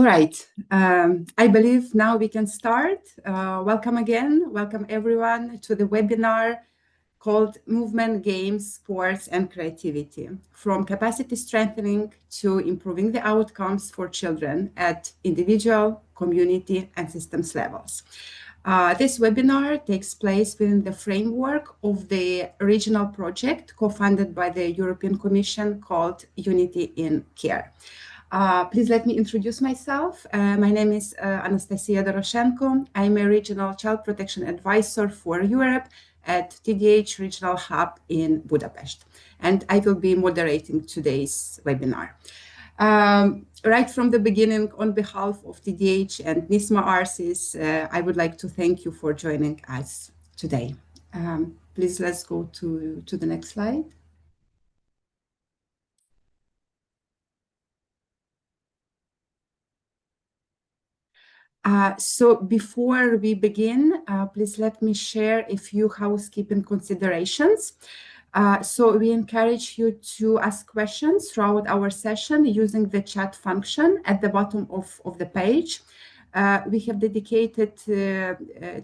All right. I believe now we can start. Welcome again. Welcome everyone to the webinar called Movement, Games, Sports and Creativity, from capacity strengthening to improving the outcomes for children at individual, community and systems levels. This webinar takes place within the framework of the regional project co-funded by the European Commission called Unity in Care. Please let me introduce myself. My name is Anastasia Doroshenko. I'm a regional child protection advisor for Europe at TDH Regional Hub in Budapest, and I will be moderating today's webinar. Right from the beginning, on behalf of TDH and NISMA ARCIS, I would like to thank you for joining us today. Please let's go to the next slide. So before we begin, please let me share a few housekeeping considerations. So we encourage you to ask questions throughout our session using the chat function at the bottom of the page. We have dedicated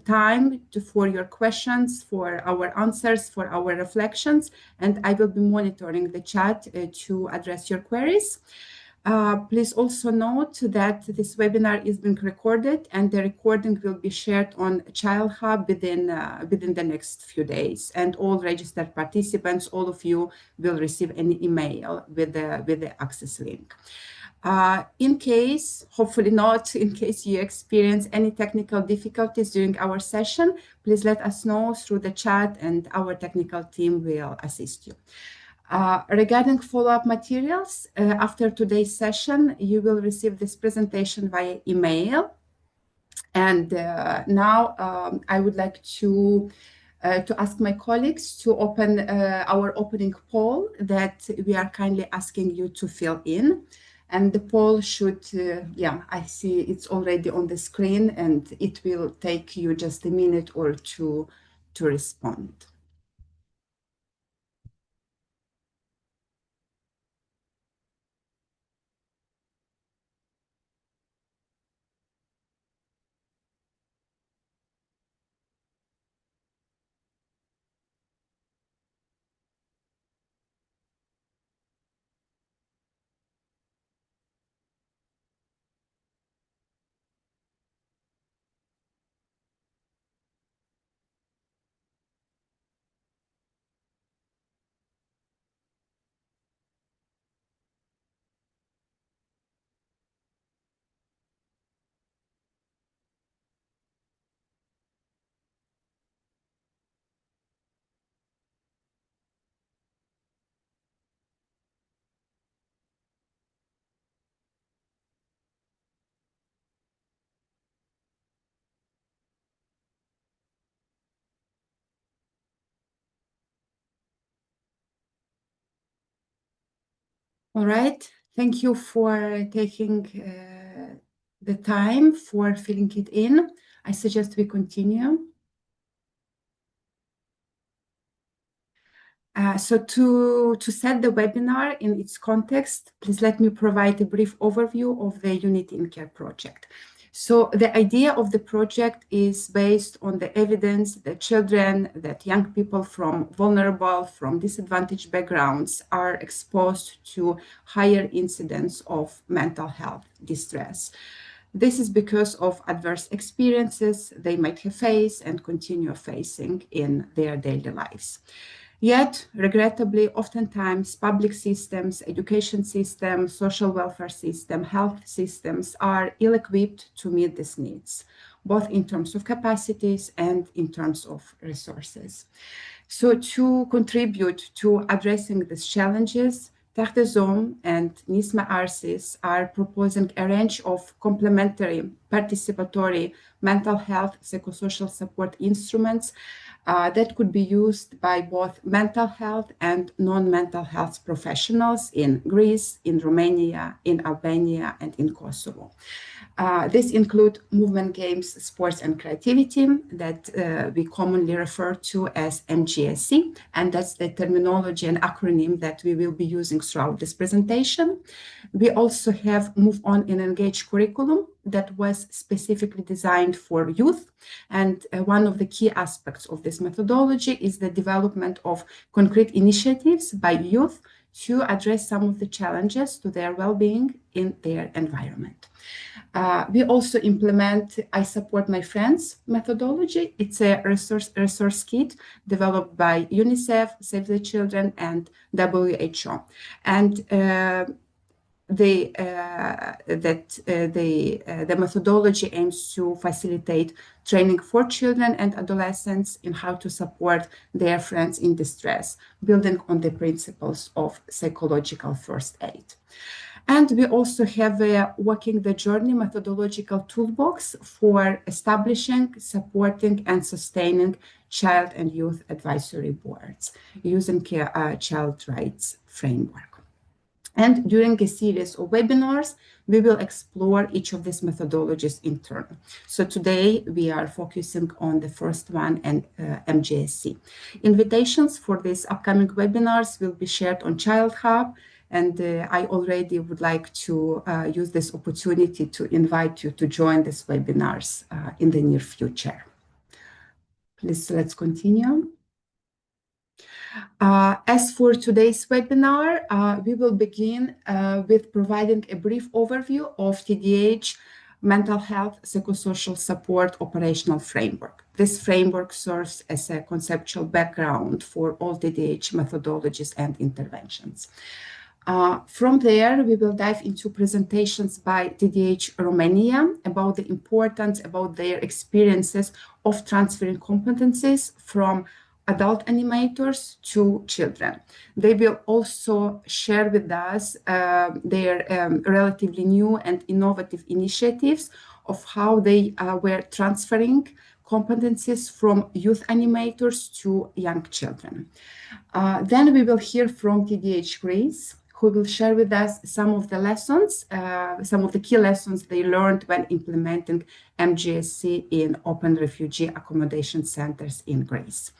time for your questions, for our answers, for our reflections, and I will be monitoring the chat to address your queries. Please also note that this webinar is being recorded and the recording will be shared on Child Hub within the next few days. And all registered participants, all of you will receive an email with the access link. In case, hopefully not, in case you experience any technical difficulties during our session, please let us know through the chat and our technical team will assist you. Regarding follow-up materials, after today's session, you will receive this presentation via email. And now I would like to ask my colleagues to open our opening poll that we are kindly asking you to fill in. And the poll should, I see it's already on the screen and it will take you just a minute or two to respond. All right, thank you for taking the time for filling it in. I suggest we continue. So to set the webinar in its context, please let me provide a brief overview of the Unity in Care project. So the idea of the project is based on the evidence that children, that young people from vulnerable, from disadvantaged backgrounds are exposed to higher incidence of mental health distress. This is because of adverse experiences they might have faced and continue facing in their daily lives. Yet, regrettably, oftentimes public systems, education systems, social welfare system, health systems are ill-equipped to meet these needs, both in terms of capacities and in terms of resources. So to contribute to addressing these challenges, Terre and NISMA ARCIS are proposing a range of complementary participatory mental health psychosocial support instruments that could be used by both mental health and non-mental health professionals in Greece, in Romania, in Albania, and in Kosovo. This include movement games, sports, and creativity that we commonly refer to as MGSC, and that's the terminology and acronym that we will be using throughout this presentation. We also have Move On and Engage curriculum that was specifically designed for youth, and one of the key aspects of this methodology is the development of concrete initiatives by youth to address some of the challenges to their well-being in their environment. We also implement I Support My Friends methodology. It's a resource kit developed by UNICEF, Save the Children, and WHO. And the methodology aims to facilitate training for children and adolescents in how to support their friends in distress, building on the principles of psychological first aid. And we also have a Walking the Journey methodological toolbox for establishing, supporting, and sustaining child and youth advisory boards using a child rights framework. And during a series of webinars, we will explore each of these methodologies in turn. So today we are focusing on the first one and MGSC. Invitations for these upcoming webinars will be shared on Child Hub, and I already would like to use this opportunity to invite you to join these webinars in the near future. Please, let's continue. As for today's webinar, we will begin with providing a brief overview of TDH mental health psychosocial support operational framework. This framework serves as a conceptual background for all TDH methodologies and interventions. From there, we will dive into presentations by TDH Romania about the importance, about their experiences of transferring competencies from adult animators to children. They will also share with us their relatively new and innovative initiatives of how they were transferring competencies from youth animators to young children. Then we will hear from TDH Greece, who will share with us some of the lessons, some of the key lessons they learned when implementing MGSC in open refugee accommodation centers in Greece.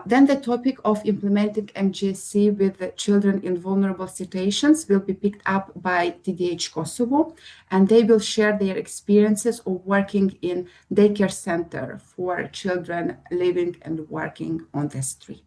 Then the topic of implementing MGSC with the children in vulnerable situations will be picked up by TDH Kosovo, and they will share their experiences of working in daycare center for children living and working on the street.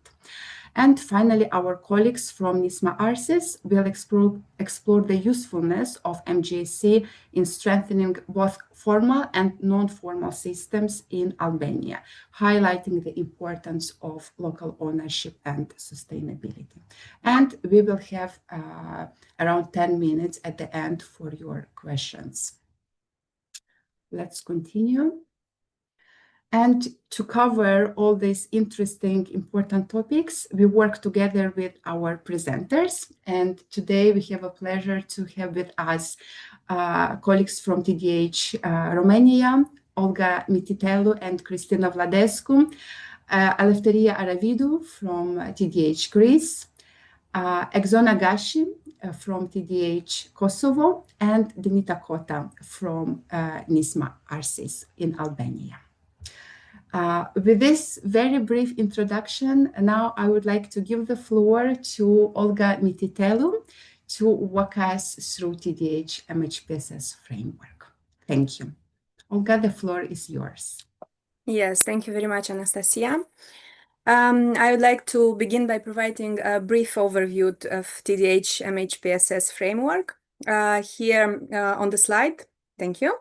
And finally, our colleagues from NISMA ARCIS will explore the usefulness of MGSC in strengthening both formal and non-formal systems in Albania, highlighting the importance of local ownership and sustainability. And we will have around 10 minutes at the end for your questions. Let's continue. And to cover all these interesting, important topics, we work together with our presenters. And today we have a pleasure to have with us colleagues from TDH Romania, Olga Mititelu and Cristina Vladescu, Eleftheria Aravidu from TDH Greece, Exona Gashi from TDH Kosovo, and Denita Kota from NISMA ARCIS in Albania. With this very brief introduction, now I would like to give the floor to Olga Mititelu to walk us through TDH MHPSS framework. Thank you. Olga, the floor is yours. Yes, thank you very much, Anastasia. I would like to begin by providing a brief overview of TDH MHPSS framework. Here on the slide, thank you.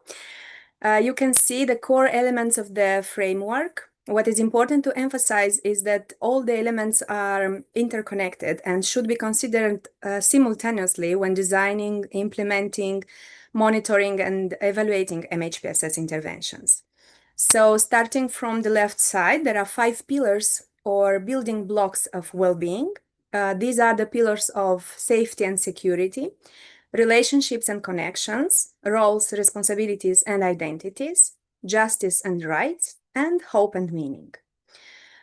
You can see the core elements of the framework. What is important to emphasize is that all the elements are interconnected and should be considered simultaneously when designing, implementing, monitoring, and evaluating MHPSS interventions. So starting from the left side, there are 5 pillars or building blocks of well-being. These are the pillars of safety and security, relationships and connections, roles, responsibilities and identities, justice and rights, and hope and meaning.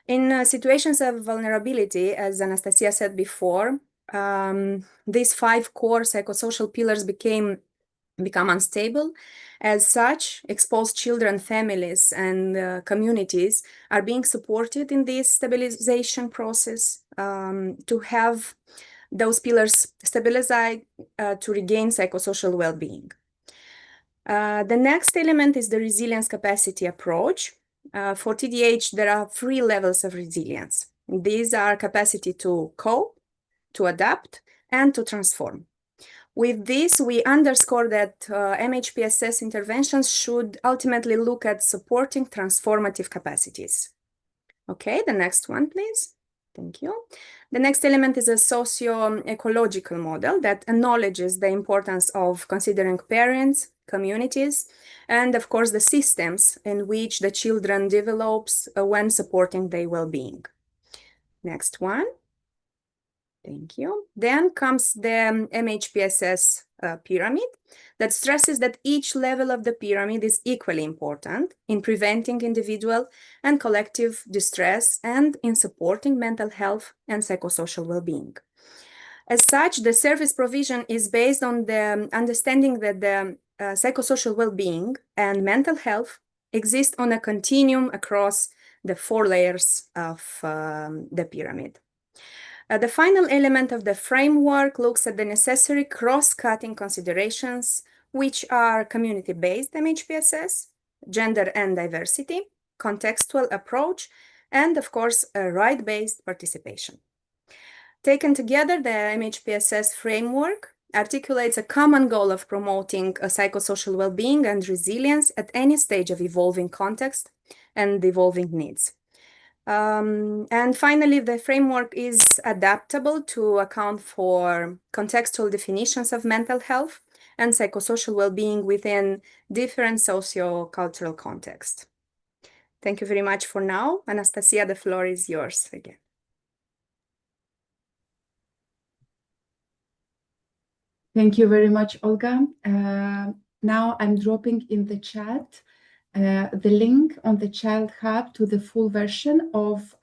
In situations of vulnerability, as Anastasia said before, these 5 core psychosocial pillars become unstable. As such, exposed children, families, and communities are being supported in this stabilization process to have those pillars stabilized to regain psychosocial well-being. The next element is the resilience capacity approach. For TDH, there are 3 levels of resilience. These are capacity to cope, to adapt, and to transform. With this, we underscore that MHPSS interventions should ultimately look at supporting transformative capacities. Okay, the next one, please. Thank you. The next element is a socio-ecological model that acknowledges the importance of considering parents, communities, and of course the systems in which the children develops when supporting their well-being. Next one. Thank you. Then comes the MHPSS pyramid that stresses that each level of the pyramid is equally important in preventing individual and collective distress and in supporting mental health and psychosocial well-being. As such, the service provision is based on the understanding that the psychosocial well-being and mental health exist on a continuum across the 4 layers of the pyramid. The final element of the framework looks at the necessary cross-cutting considerations, which are community-based MHPSS, gender and diversity, contextual approach, and of course, a right-based participation. Taken together, the MHPSS framework articulates a common goal of promoting a psychosocial well-being and resilience at any stage of evolving context and evolving needs. And finally, the framework is adaptable to account for contextual definitions of mental health and psychosocial well-being within different socio-cultural contexts. Thank you very much for now. Anastasia, the floor is yours again. Thank you very much, Olga. Now I'm dropping in the chat the link on the Child Hub to the full version of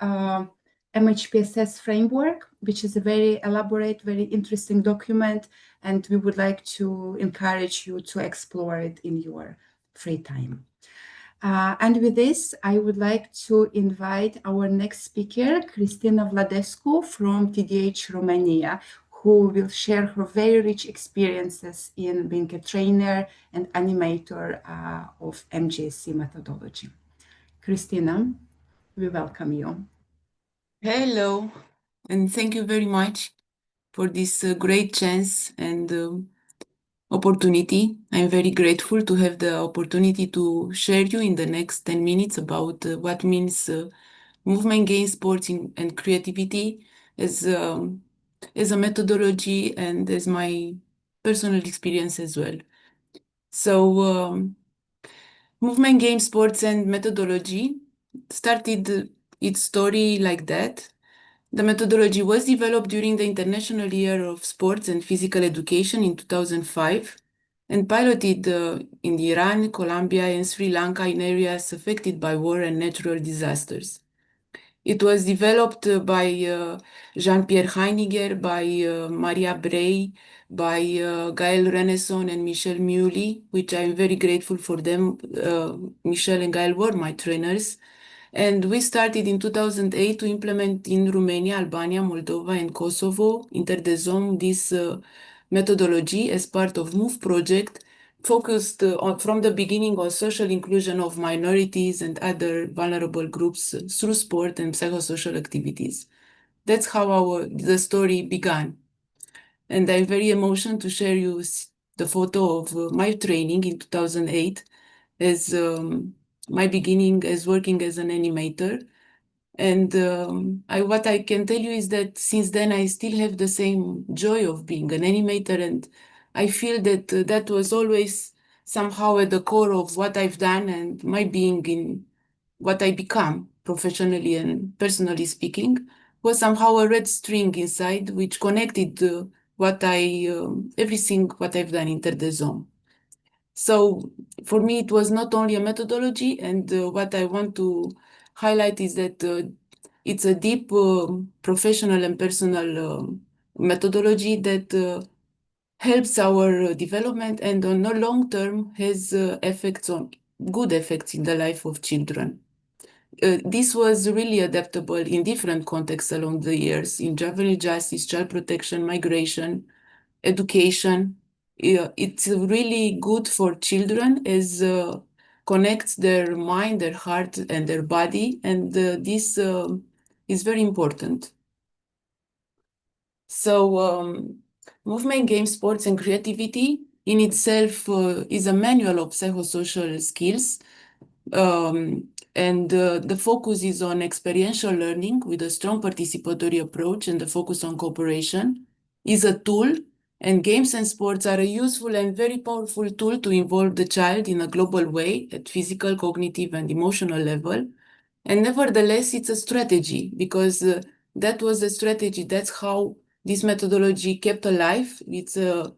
MHPSS framework, which is a very elaborate, very interesting document, and we would like to encourage you to explore it in your free time. And with this, I would like to invite our next speaker, Cristina Vladescu from TDH Romania, who will share her very rich experiences in being a trainer and animator of MGSC methodology. Cristina, we welcome you. Hello, and thank you very much for this great chance and opportunity. I'm very grateful to have the opportunity to share you in the next 10 minutes about what means movement gain sports and creativity as a methodology and as my personal experience as well. So movement game sports and methodology started its story like that. The methodology was developed during the International Year of Sports and Physical Education in 2005 and piloted in Iran, Colombia, and Sri Lanka in areas affected by war and natural disasters. It was developed by Jean-Pierre Heiniger, by Maria Bray, by Gaël Renesson and Michel Muley, which I'm very grateful for them. Michel and Gaël were my trainers. And we started in 2008 to implement in Romania, Albania, Moldova, and Kosovo, Interdezom, this methodology as part of MOVE project, focused from the beginning on social inclusion of minorities and other vulnerable groups through sport and psychosocial activities. That's how the story began. And I'm very emotional to share you the photo of my training in 2008 as my beginning as working as an animator. And what I can tell you is that since then I still have the same joy of being an animator, and I feel that that was always somehow at the core of what I've done and my being in what I become professionally and personally speaking was somehow a red string inside which connected everything what I've done in Terre des Hommes. So for me, it was not only a methodology, and what I want to highlight is that it's a deep professional and personal methodology that helps our development and on the long term has effects on good effects in the life of children. This was really adaptable in different contexts along the years in juvenile justice, child protection, migration, education. It's really good for children as connects their mind, their heart, and their body, and this is very important. So, movement, game, sports, and creativity in itself is a manual of psychosocial skills. And the focus is on experiential learning with a strong participatory approach and the focus on cooperation is a tool, and games and sports are a useful and very powerful tool to involve the child in a global way at physical, cognitive, and emotional level. And nevertheless, it's a strategy because that was a strategy. That's how this methodology kept alive. Uh,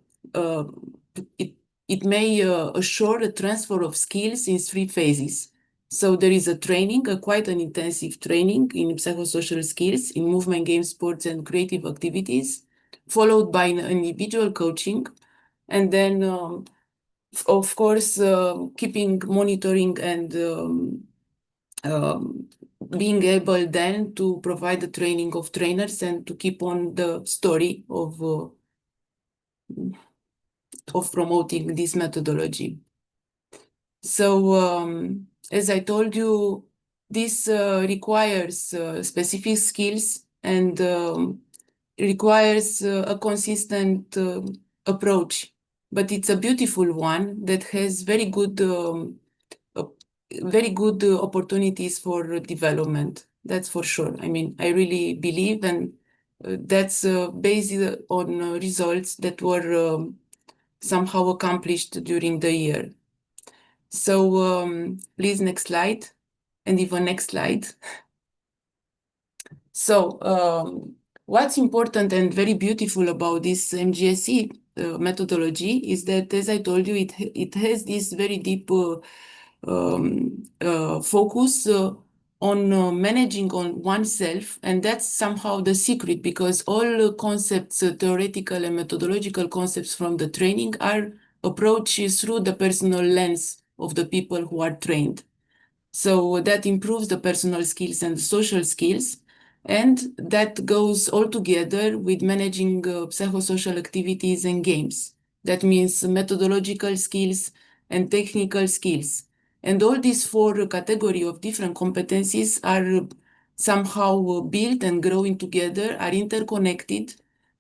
it, it may assure a transfer of skills in 3 phases. So there is a training, quite an intensive training in psychosocial skills, in movement, game, sports, and creative activities, followed by an individual coaching. And then, of course, keeping monitoring and um, being able then to provide the training of trainers and to keep on the story of promoting this methodology. So, as I told you, this requires specific skills and requires a consistent approach, but it's a beautiful one that has very good opportunities for development. That's for sure. I mean, I really believe, and that's based on results that were somehow accomplished during the year. So please, next slide, and even next slide. So what's important and very beautiful about this MGSC methodology is that, as I told you, it has this very deep focus on managing on oneself, and that's somehow the secret because all concepts, theoretical and methodological concepts from the training are approached through the personal lens of the people who are trained. So that improves the personal skills and social skills, and that goes all together with managing psychosocial activities and games. That means methodological skills and technical skills. And all these 4 categories of different competencies are somehow built and growing together, are interconnected,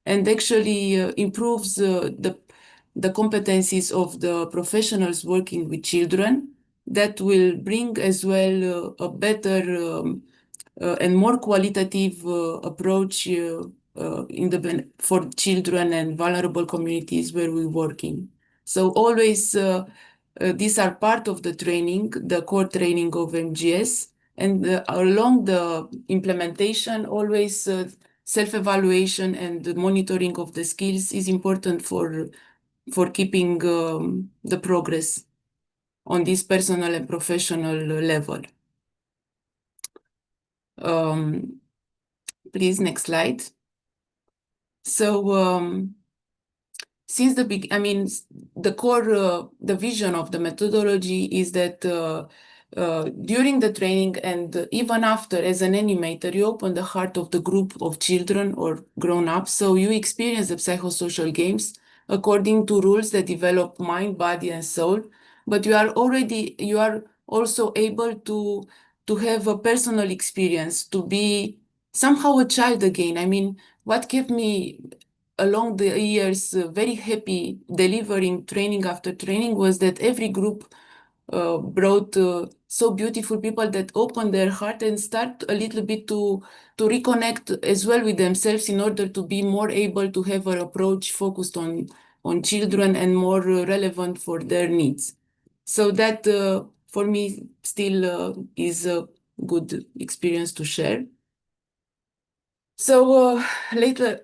and actually improves the competencies of the professionals working with children that will bring as well a better and more qualitative approach for children and vulnerable communities where we're working. So always these are part of the training, the core training of MGS, and along the implementation, always self-evaluation and the monitoring of the skills is important for keeping the progress on this personal and professional level. Please, next slide. So since the core, the vision of the methodology is that during the training and even after, as an animator, you open the heart of the group of children or grown-ups, so you experience the psychosocial games according to rules that develop mind, body, and soul. But you are also able to have a personal experience, to be somehow a child again. I mean, what kept me along the years very happy delivering training after training was that every group brought so beautiful people that open their heart and start a little bit to reconnect as well with themselves in order to be more able to have an approach focused on children and more relevant for their needs. So that for me still is a good experience to share. So later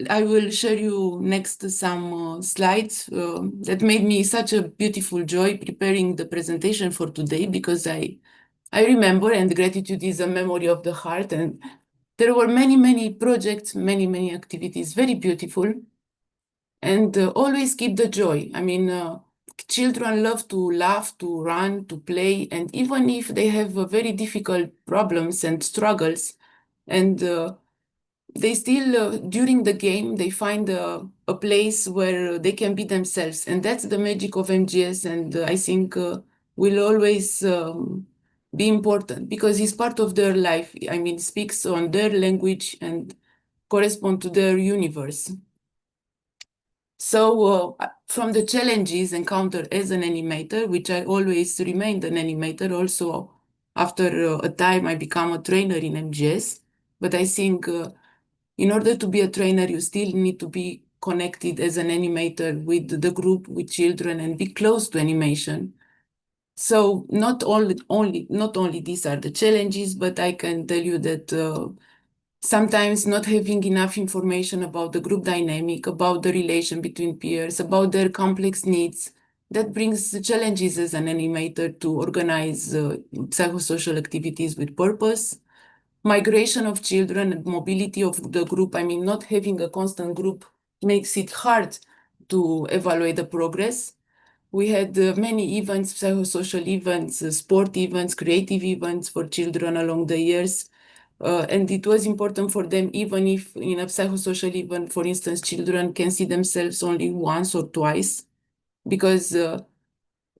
I will share you next some slides that made me such a beautiful joy preparing the presentation for today because I remember, and gratitude is a memory of the heart, and there were many projects, many activities, very beautiful, and always keep the joy. I mean, children love to laugh, to run, to play, and even if they have very difficult problems and struggles, and they still, during the game, they find a place where they can be themselves. And that's the magic of MGS. And I think will always be important because it's part of their life. I mean, speaks on their language and correspond to their universe. So from the challenges encountered as an animator, which I always remained an animator, also after a time I become a trainer in MGS. But I think in order to be a trainer, you still need to be connected as an animator with the group, with children, and be close to animation. So not only these are the challenges, but I can tell you that sometimes not having enough information about the group dynamic, about the relation between peers, about their complex needs, that brings challenges as an animator to organize psychosocial activities with purpose. Migration of children and mobility of the group, I mean, not having a constant group makes it hard to evaluate the progress. We had many events, psychosocial events, sport events, creative events for children along the years. And it was important for them, even if in a psychosocial event, for instance, children can see themselves only once or twice, because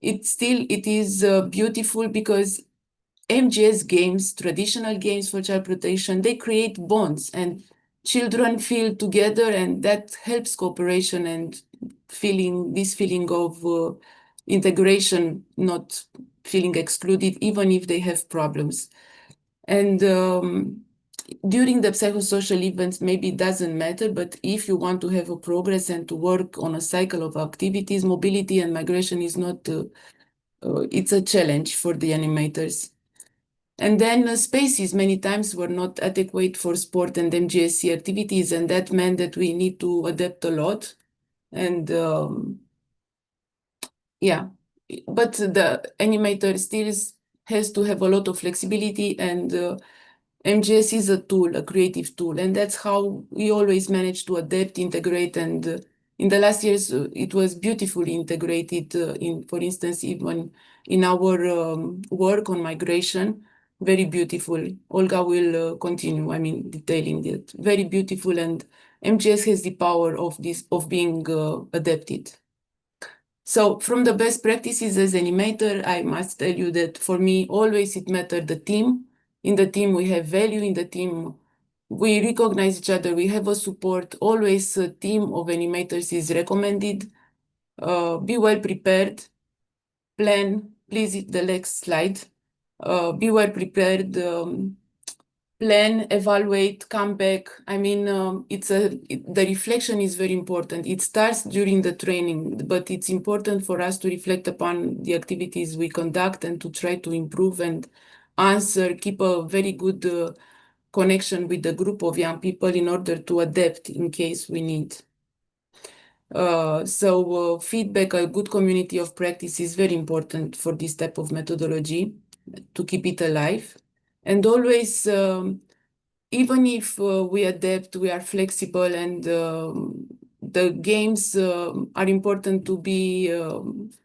it is beautiful because MGS games, traditional games for child protection, they create bonds and children feel together, and that helps cooperation and this feeling of integration, not feeling excluded, even if they have problems. And during the psychosocial events, maybe it doesn't matter, but if you want to have a progress and to work on a cycle of activities, mobility and migration is not, it's a challenge for the animators. And then spaces many times were not adequate for sport and MGSC activities, and that meant that we need to adapt a lot. And yeah, but the animator still has to have a lot of flexibility, and MGS is a tool, a creative tool, and that's how we always manage to adapt, integrate, and in the last years it was beautifully integrated in, for instance, even in our work on migration, very beautiful. Olga will continue, I mean, detailing it. Very beautiful, and MGS has the power of this, of being adapted. So from the best practices as animator, I must tell you that for me, always it mattered the team. In the team, we have value. In the team, we recognize each other. We have a support. Always a team of animators is recommended. Be well prepared. Plan. Please hit the next slide. Be well prepared. Plan, evaluate, come back. I mean, the reflection is very important. It starts during the training, but it's important for us to reflect upon the activities we conduct and to try to improve and answer, keep a very good connection with the group of young people in order to adapt in case we need. So feedback, a good community of practice is very important for this type of methodology to keep it alive. And always, even if we adapt, we are flexible, and the games are important to be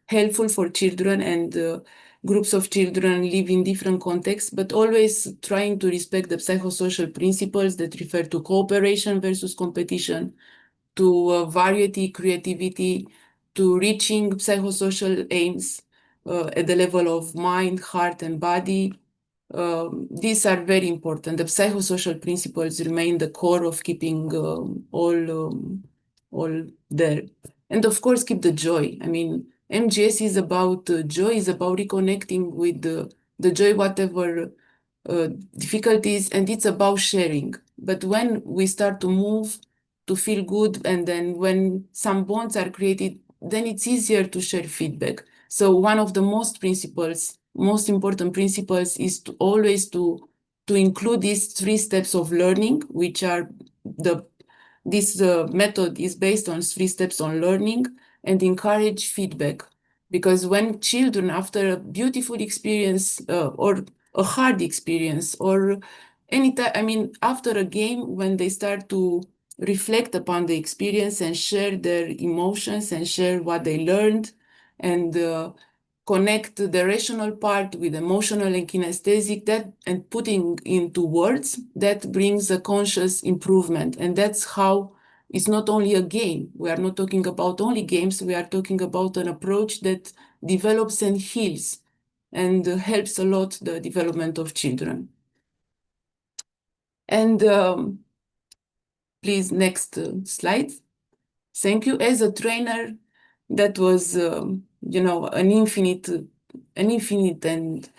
helpful for children, and groups of children live in different contexts, but always trying to respect the psychosocial principles that refer to cooperation versus competition, to variety, creativity, to reaching psychosocial aims at the level of mind, heart, and body. These are very important. The psychosocial principles remain the core of keeping all there. And of course, keep the joy. I mean, MGS is about joy, is about reconnecting with the joy, whatever difficulties, and it's about sharing. But when we start to move, to feel good, and then when some bonds are created, then it's easier to share feedback. So one of the most important principles is to always to include these 3 steps of learning, which are this method is based on 3 steps on learning, and encourage feedback. Because when children, after a beautiful experience or a hard experience or anytime, I mean, after a game, when they start to reflect upon the experience and share their emotions and share what they learned and connect the rational part with emotional and kinesthetic, that and putting into words, that brings a conscious improvement. And that's how it's not only a game. We are not talking about only games. We are talking about an approach that develops and heals and helps a lot the development of children. And please, next slide. Thank you. As a trainer, that was, an infinite and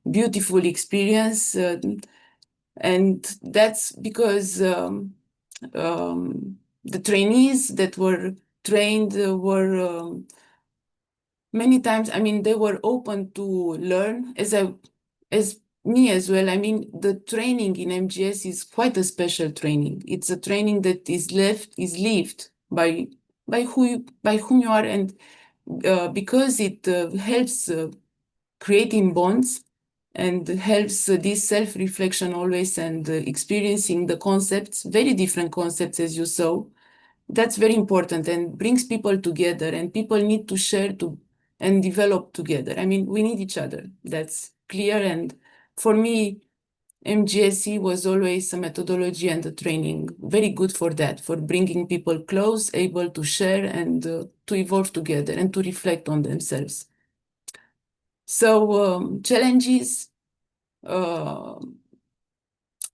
beautiful experience. And that's because the trainees that were trained were many times, I mean, they were open to learn as me as well. I mean, the training in MGS is quite a special training. It's a training that is lived by whom you are, and because it helps creating bonds and helps this self-reflection always and experiencing the concepts, very different concepts as you saw. That's very important and brings people together, and people need to share and develop together. I mean, we need each other. That's clear. And for me, MGSC was always a methodology and a training very good for that, for bringing people close, able to share and to evolve together and to reflect on themselves. So challenges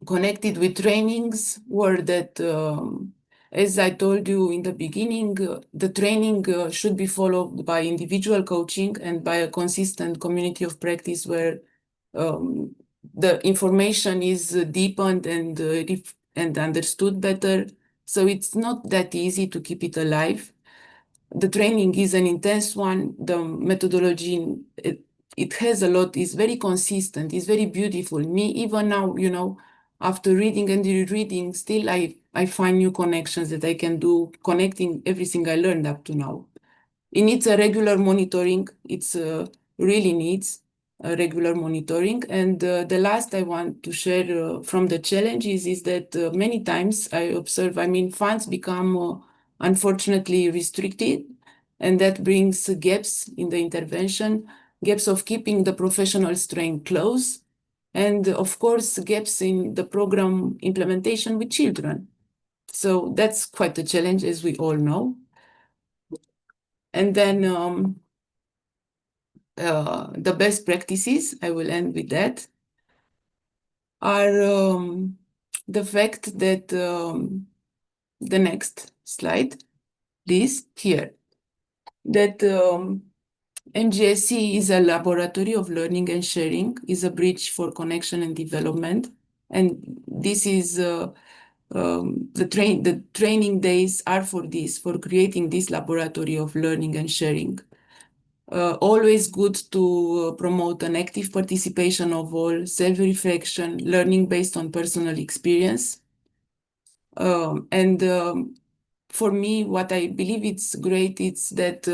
connected with trainings were that, as I told you in the beginning, the training should be followed by individual coaching and by a consistent community of practice where the information is deepened and understood better. So it's not that easy to keep it alive. The training is an intense one. The methodology, it has a lot, is very consistent, is very beautiful. Me, even now, after reading and rereading, still I find new connections that I can do, connecting everything I learned up to now. It needs a regular monitoring. It's really needs a regular monitoring. And the last I want to share from the challenges is that many times I observe, I mean, funds become unfortunately restricted, and that brings gaps in the intervention, gaps of keeping the professional strength close, and of course, gaps in the program implementation with children. So that's quite a challenge, as we all know. And then the best practices, I will end with that, are the fact that the next slide, please, here, that MGSC is a laboratory of learning and sharing, is a bridge for connection and development. And this is the training days are for this, for creating this laboratory of learning and sharing. Always good to promote an active participation of all, self-reflection, learning based on personal experience. And for me, what I believe it's great, it's that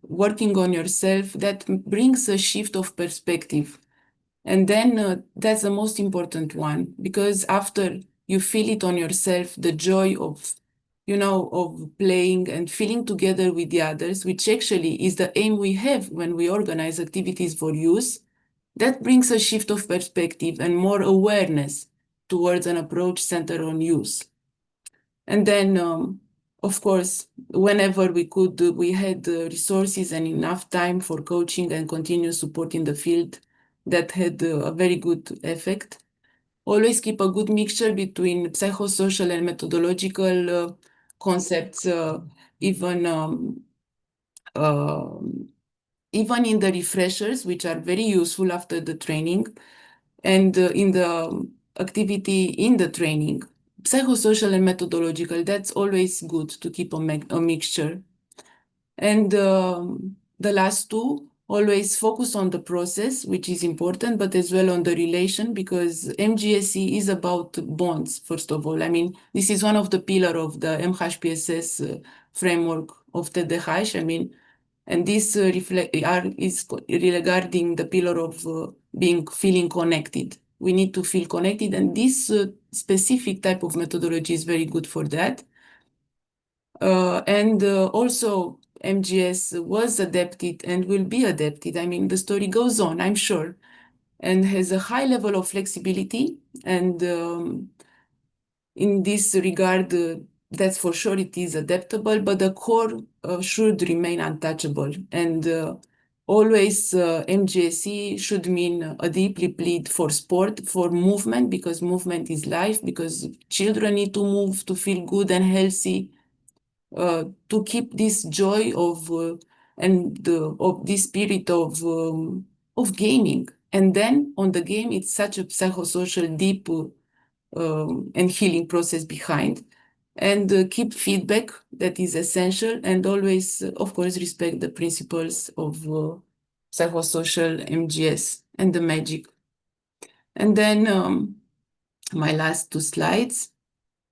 working on yourself, that brings a shift of perspective. And then that's the most important one, because after you feel it on yourself, the joy of of playing and feeling together with the others, which actually is the aim we have when we organize activities for youth, that brings a shift of perspective and more awareness towards an approach centered on youth. And then, of course, whenever we could, we had resources and enough time for coaching and continuous support in the field that had a very good effect. Always keep a good mixture between psychosocial and methodological concepts, even uh, even in the refreshers, which are very useful after the training, and in the activity in the training. Psychosocial and methodological, that's always good to keep a mixture. And the last two, always focus on the process, which is important, but as well on the relation, because MGSC is about bonds, first of all. I mean, this is one of the pillars of the MHPSS framework of TDH. I mean, and this is regarding the pillar of feeling connected. we need to feel connected, and this specific type of methodology is very good for that. And also MGS was adapted and will be adapted. I mean, the story goes on, I'm sure, and has a high level of flexibility. And in this regard, that's for sure it is adaptable, but the core should remain untouchable. And always MGSC should mean a deeply plead for sport, for movement, because movement is life, because children need to move to feel good and healthy, to keep this joy of and of this spirit of gaming. And then on the game, it's such a psychosocial, deep and healing process behind. And keep feedback that is essential, and always, of course, respect the principles of psychosocial MGS and the magic. And then my last two slides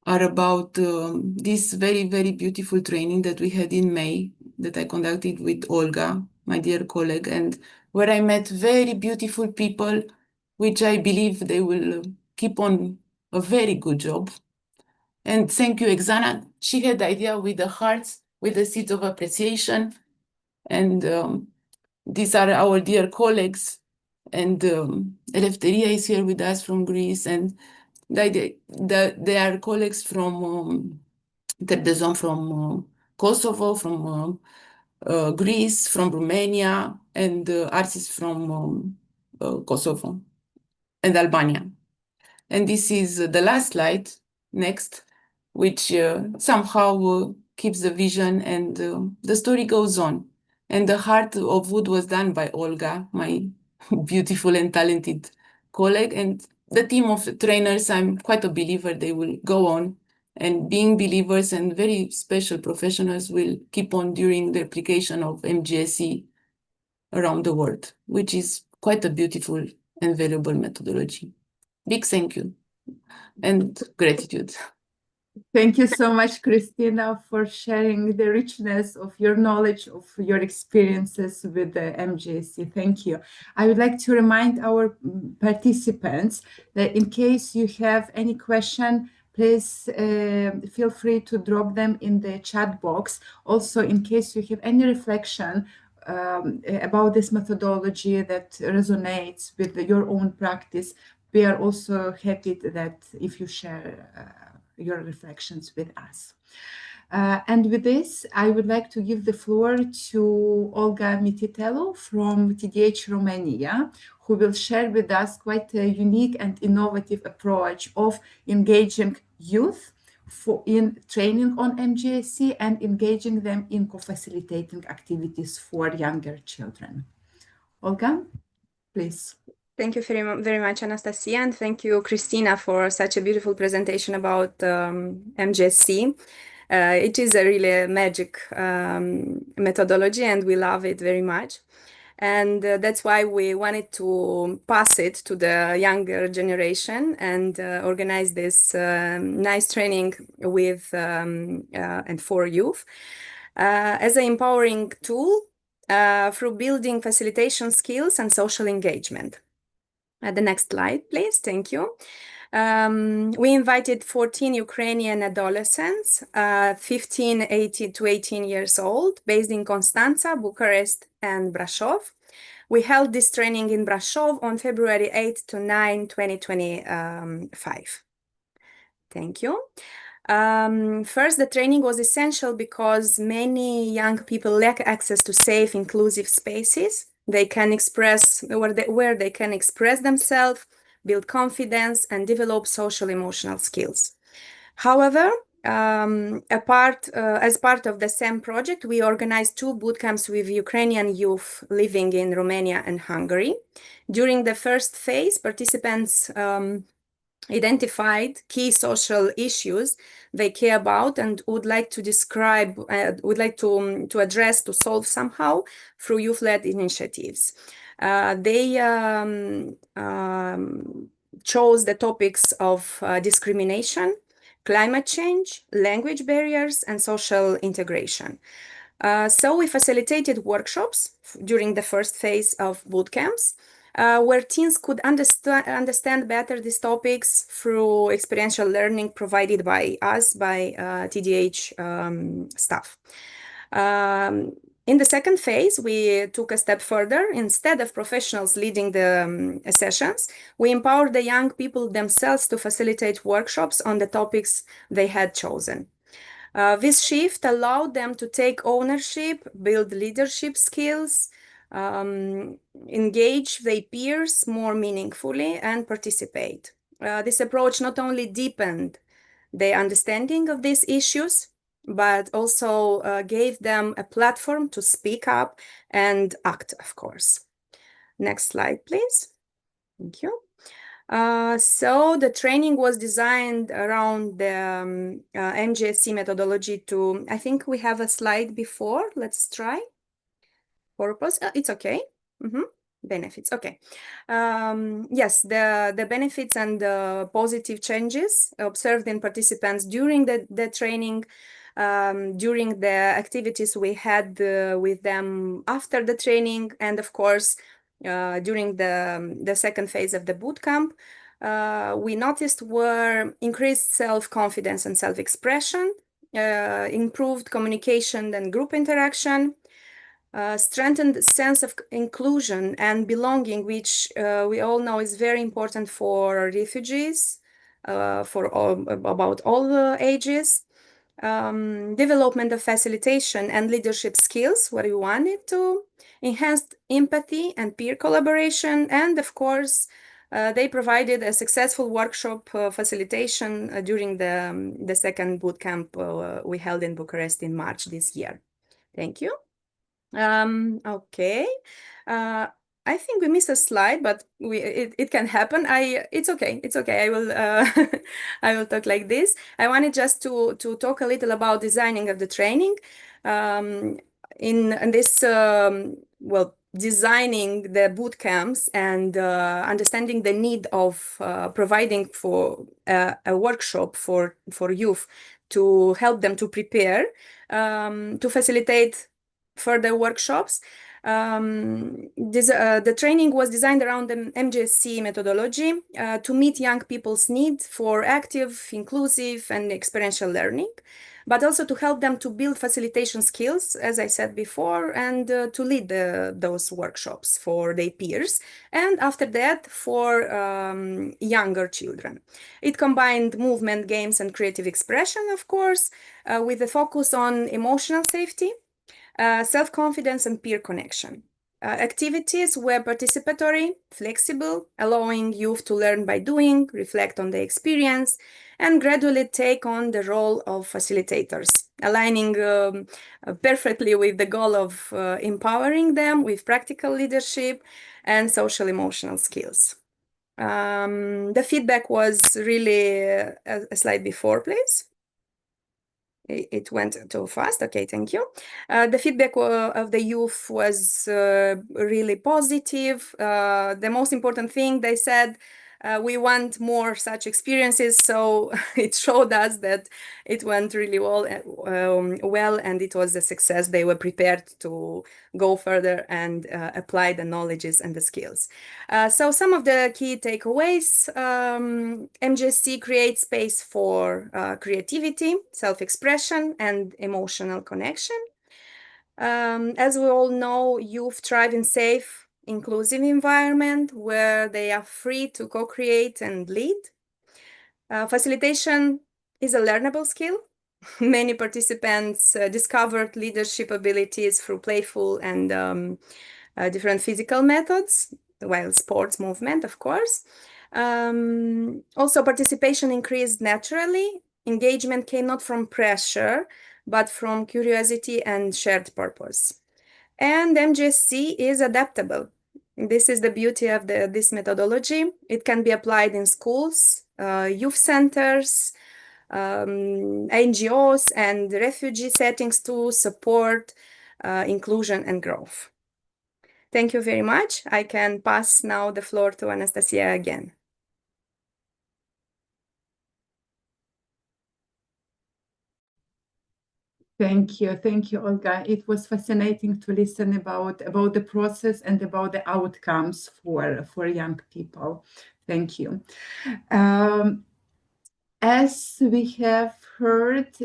are about this very, very beautiful training that we had in May that I conducted with Olga, my dear colleague, and where I met very beautiful people, which I believe they will keep on a very good job. And thank you, Exana. She had the idea with the hearts, with the seeds of appreciation. And these are our dear colleagues. And Eleftheria is here with us from Greece. And they are colleagues from Terre from Kosovo, from Greece, from Romania, and artists from Kosovo and Albania. And this is the last slide, next, which somehow keeps the vision, and the story goes on. And the heart of wood was done by Olga, my beautiful and talented colleague. And the team of trainers, I'm quite a believer they will go on. And being believers and very special professionals will keep on during the application of MGSE around the world, which is quite a beautiful and valuable methodology. Big thank you and gratitude. Thank you so much, Christina, for sharing the richness of your knowledge, of your experiences with the MGSC. Thank you. I would like to remind our participants that in case you have any question, please feel free to drop them in the chat box. Also, in case you have any reflection about this methodology that resonates with your own practice, we are also happy that if you share your reflections with us. And with this, I would like to give the floor to Olga Mititelu from TDH Romania, who will share with us quite a unique and innovative approach of engaging youth in training on MGSC and engaging them in co-facilitating activities for younger children. Olga, please. Thank you very much, Anastasia, and thank you, Christina, for such a beautiful presentation about MGSC. It is a really magic methodology, and we love it very much. And that's why we wanted to pass it to the younger generation and organize this nice training with and for youth as an empowering tool through building facilitation skills and social engagement. The next slide, please. Thank you. We invited 14 Ukrainian adolescents, 15 to 18 years old, based in Constanța, Bucharest, and Brașov. We held this training in Brașov on February 8 to 9, 2025. Thank you. First, the training was essential because many young people lack access to safe, inclusive spaces they can express where they can express themselves, build confidence, and develop social emotional skills. However, as part of the same project, we organized 2 bootcamps with Ukrainian youth living in Romania and Hungary. During the first phase, participants identified key social issues they care about and would like to describe, to address, to solve somehow through youth-led initiatives. They chose the topics of discrimination, climate change, language barriers, and social integration. So we facilitated workshops during the first phase of bootcamps. where teens could understand better these topics through experiential learning provided by us, by TDH staff. In the second phase, we took a step further. Instead of professionals leading the sessions, we empowered the young people themselves to facilitate workshops on the topics they had chosen. This shift allowed them to take ownership, build leadership skills, engage their peers more meaningfully, and participate. This approach not only deepened their understanding of these issues, but also gave them a platform to speak up and act, of course. Next slide, please. Thank you. So the training was designed around the MGSC methodology to, I think we have a slide before. Let's try. Purpose, it's okay. Benefits, okay. Yes, the benefits and the positive changes observed in participants during the training, during the activities we had with them after the training, and of course, during the second phase of the boot camp, we noticed were increased self-confidence and self-expression, improved communication and group interaction, strengthened sense of inclusion and belonging, which we all know is very important for refugees, about all ages. Development of facilitation and leadership skills, where we wanted to enhance empathy and peer collaboration, and of course, they provided a successful workshop facilitation during the second boot camp we held in Bucharest in March this year. Thank you. Okay. I think we missed a slide, but it can happen. It's okay. It's okay. I will I will talk like this. I wanted just to talk a little about designing of the training. In this well, designing the boot camps and understanding the need of providing for a workshop for youth to help them to prepare to facilitate further workshops. The training was designed around the MGSC methodology to meet young people's need for active, inclusive, and experiential learning, but also to help them to build facilitation skills, as I said before, and to lead those workshops for their peers, and after that for younger children. It combined movement, games, and creative expression, of course, with a focus on emotional safety, self-confidence, and peer connection. Activities were participatory, flexible, allowing youth to learn by doing, reflect on their experience, and gradually take on the role of facilitators, aligning perfectly with the goal of empowering them with practical leadership and social emotional skills. The feedback was really a slide before, please. It went too fast. Okay, thank you. The feedback of the youth was really positive. The most important thing, they said, we want more such experiences. So it showed us that it went really well, and it was a success. They were prepared to go further and apply the knowledges and the skills. So some of the key takeaways: MGSC creates space for creativity, self-expression, and emotional connection. As we all know, youth thrive in safe, inclusive environment where they are free to co-create and lead. Facilitation is a learnable skill. Many participants discovered leadership abilities through playful and different physical methods, while sports movement, of course. Also, participation increased naturally. Engagement came not from pressure, but from curiosity and shared purpose. And MGSC is adaptable. This is the beauty of this methodology. It can be applied in schools, youth centers, NGOs, and refugee settings to support inclusion and growth. Thank you very much. I can pass now the floor to Anastasia again. Thank you, Olga. It was fascinating to listen about the process and about the outcomes for young people. Thank you. As we have heard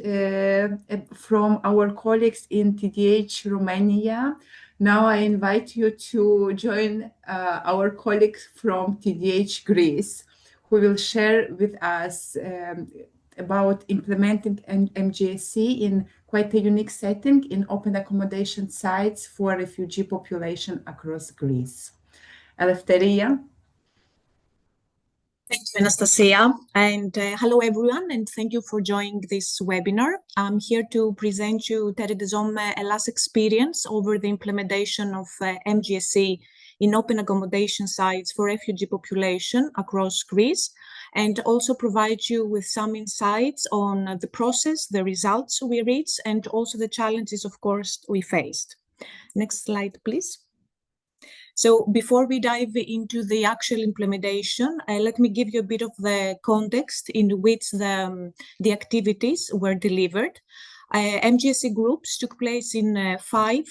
from our colleagues in TDH Romania, now I invite you to join our colleagues from TDH Greece, who will share with us about implementing MGSC in quite a unique setting in open accommodation sites for refugee population across Greece. Eleftheria. Thank you, Anastasia, and hello everyone, and thank you for joining this webinar. I'm here to present you Terre Ελλάς experience over the implementation of MGSC in open accommodation sites for refugee population across Greece, and also provide you with some insights on the process, the results we reached, and also the challenges, of course, we faced. Next slide, please. So before we dive into the actual implementation, let me give you a bit of the context in which the activities were delivered. MGSC groups took place in 5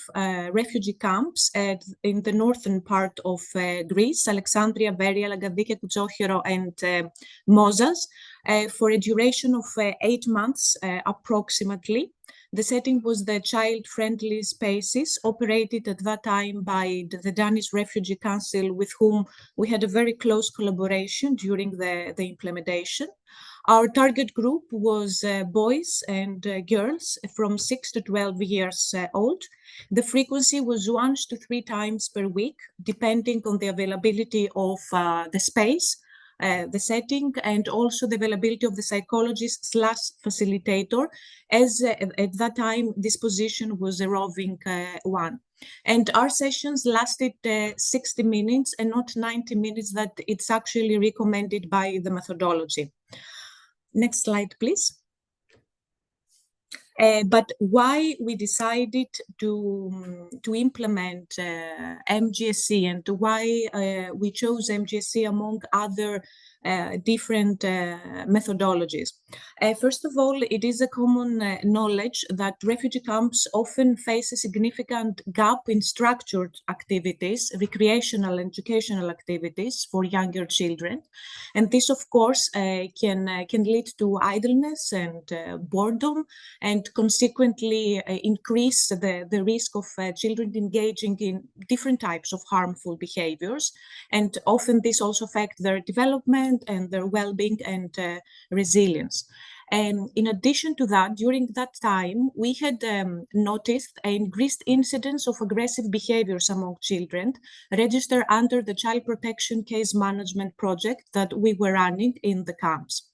refugee camps in the northern part of Greece, Alexandria, Veria, Lagadike, Koutsouchero, and Mozas, for a duration of 8 months approximately. The setting was the child-friendly spaces operated at that time by the Danish Refugee Council, with whom we had a very close collaboration during the implementation. Our target group was boys and girls from 6 to 12 years old. The frequency was 1 to 3 times per week, depending on the availability of the space, the setting, and also the availability of the psychologist/facilitator, as at that time this position was a roving one. And our sessions lasted 60 minutes and not 90 minutes that it's actually recommended by the methodology. Next slide, please. But why we decided to implement MGSC, and why we chose MGSC among other different methodologies. First of all, it is a common knowledge that refugee camps often face a significant gap in structured activities, recreational and educational activities for younger children. And this, of course, can lead to idleness and boredom, and consequently increase the risk of children engaging in different types of harmful behaviors. And often this also affects their development and their well-being and resilience. And in addition to that, during that time, we had noticed an increased incidence of aggressive behaviors among children registered under the Child Protection Case Management project that we were running in the camps.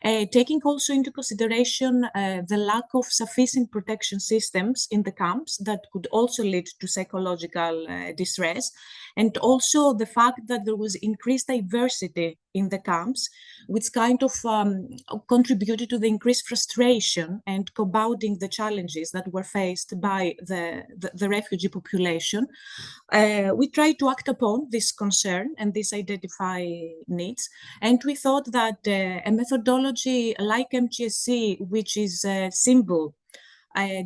Taking also into consideration the lack of sufficient protection systems in the camps that could also lead to psychological distress, and also the fact that there was increased diversity in the camps, which kind of contributed to the increased frustration and compounding the challenges that were faced by the refugee population. We tried to act upon this concern and this identify needs, and we thought that a methodology like MGSC, which is simple,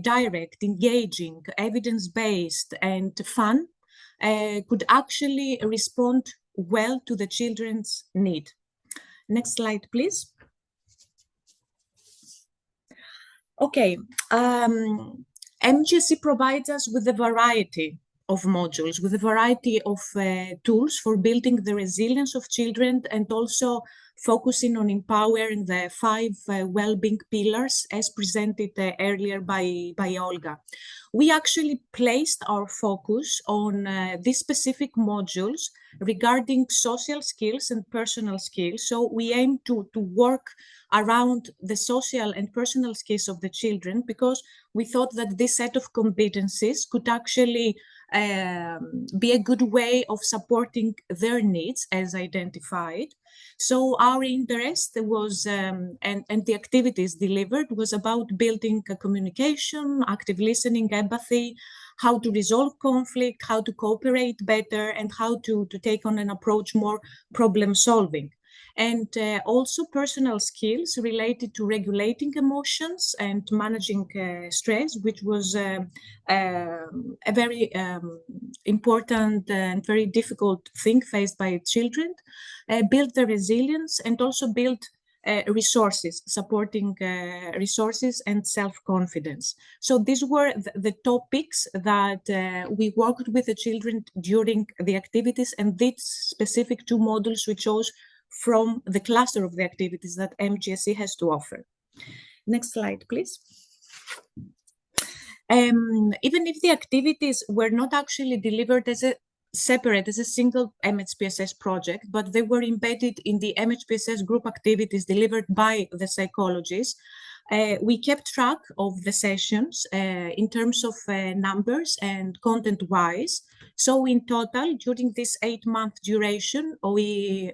direct, engaging, evidence-based, and fun, could actually respond well to the children's need. Next slide, please. Okay, MGSC provides us with a variety of modules, with a variety of tools for building the resilience of children, and also focusing on empowering the 5 well-being pillars as presented earlier by Olga. We actually placed our focus on these specific modules regarding social skills and personal skills. So we aim to work around the social and personal skills of the children, because we thought that this set of competencies could actually be a good way of supporting their needs as identified. So our interest was, and the activities delivered, was about building communication, active listening, empathy, how to resolve conflict, how to cooperate better, and how to take on an approach more problem solving. and also personal skills related to regulating emotions and managing stress, which was a very important and very difficult thing faced by children, build the resilience, and also build resources, supporting resources and self-confidence. So these were the topics that we worked with the children during the activities, and these specific 2 modules we chose from the cluster of the activities that MGSC has to offer. Next slide, please. Even if the activities were not actually delivered as a single MHPSS project, but they were embedded in the MHPSS group activities delivered by the psychologists, we kept track of the sessions in terms of numbers and content-wise. So in total, during this 8-month duration, we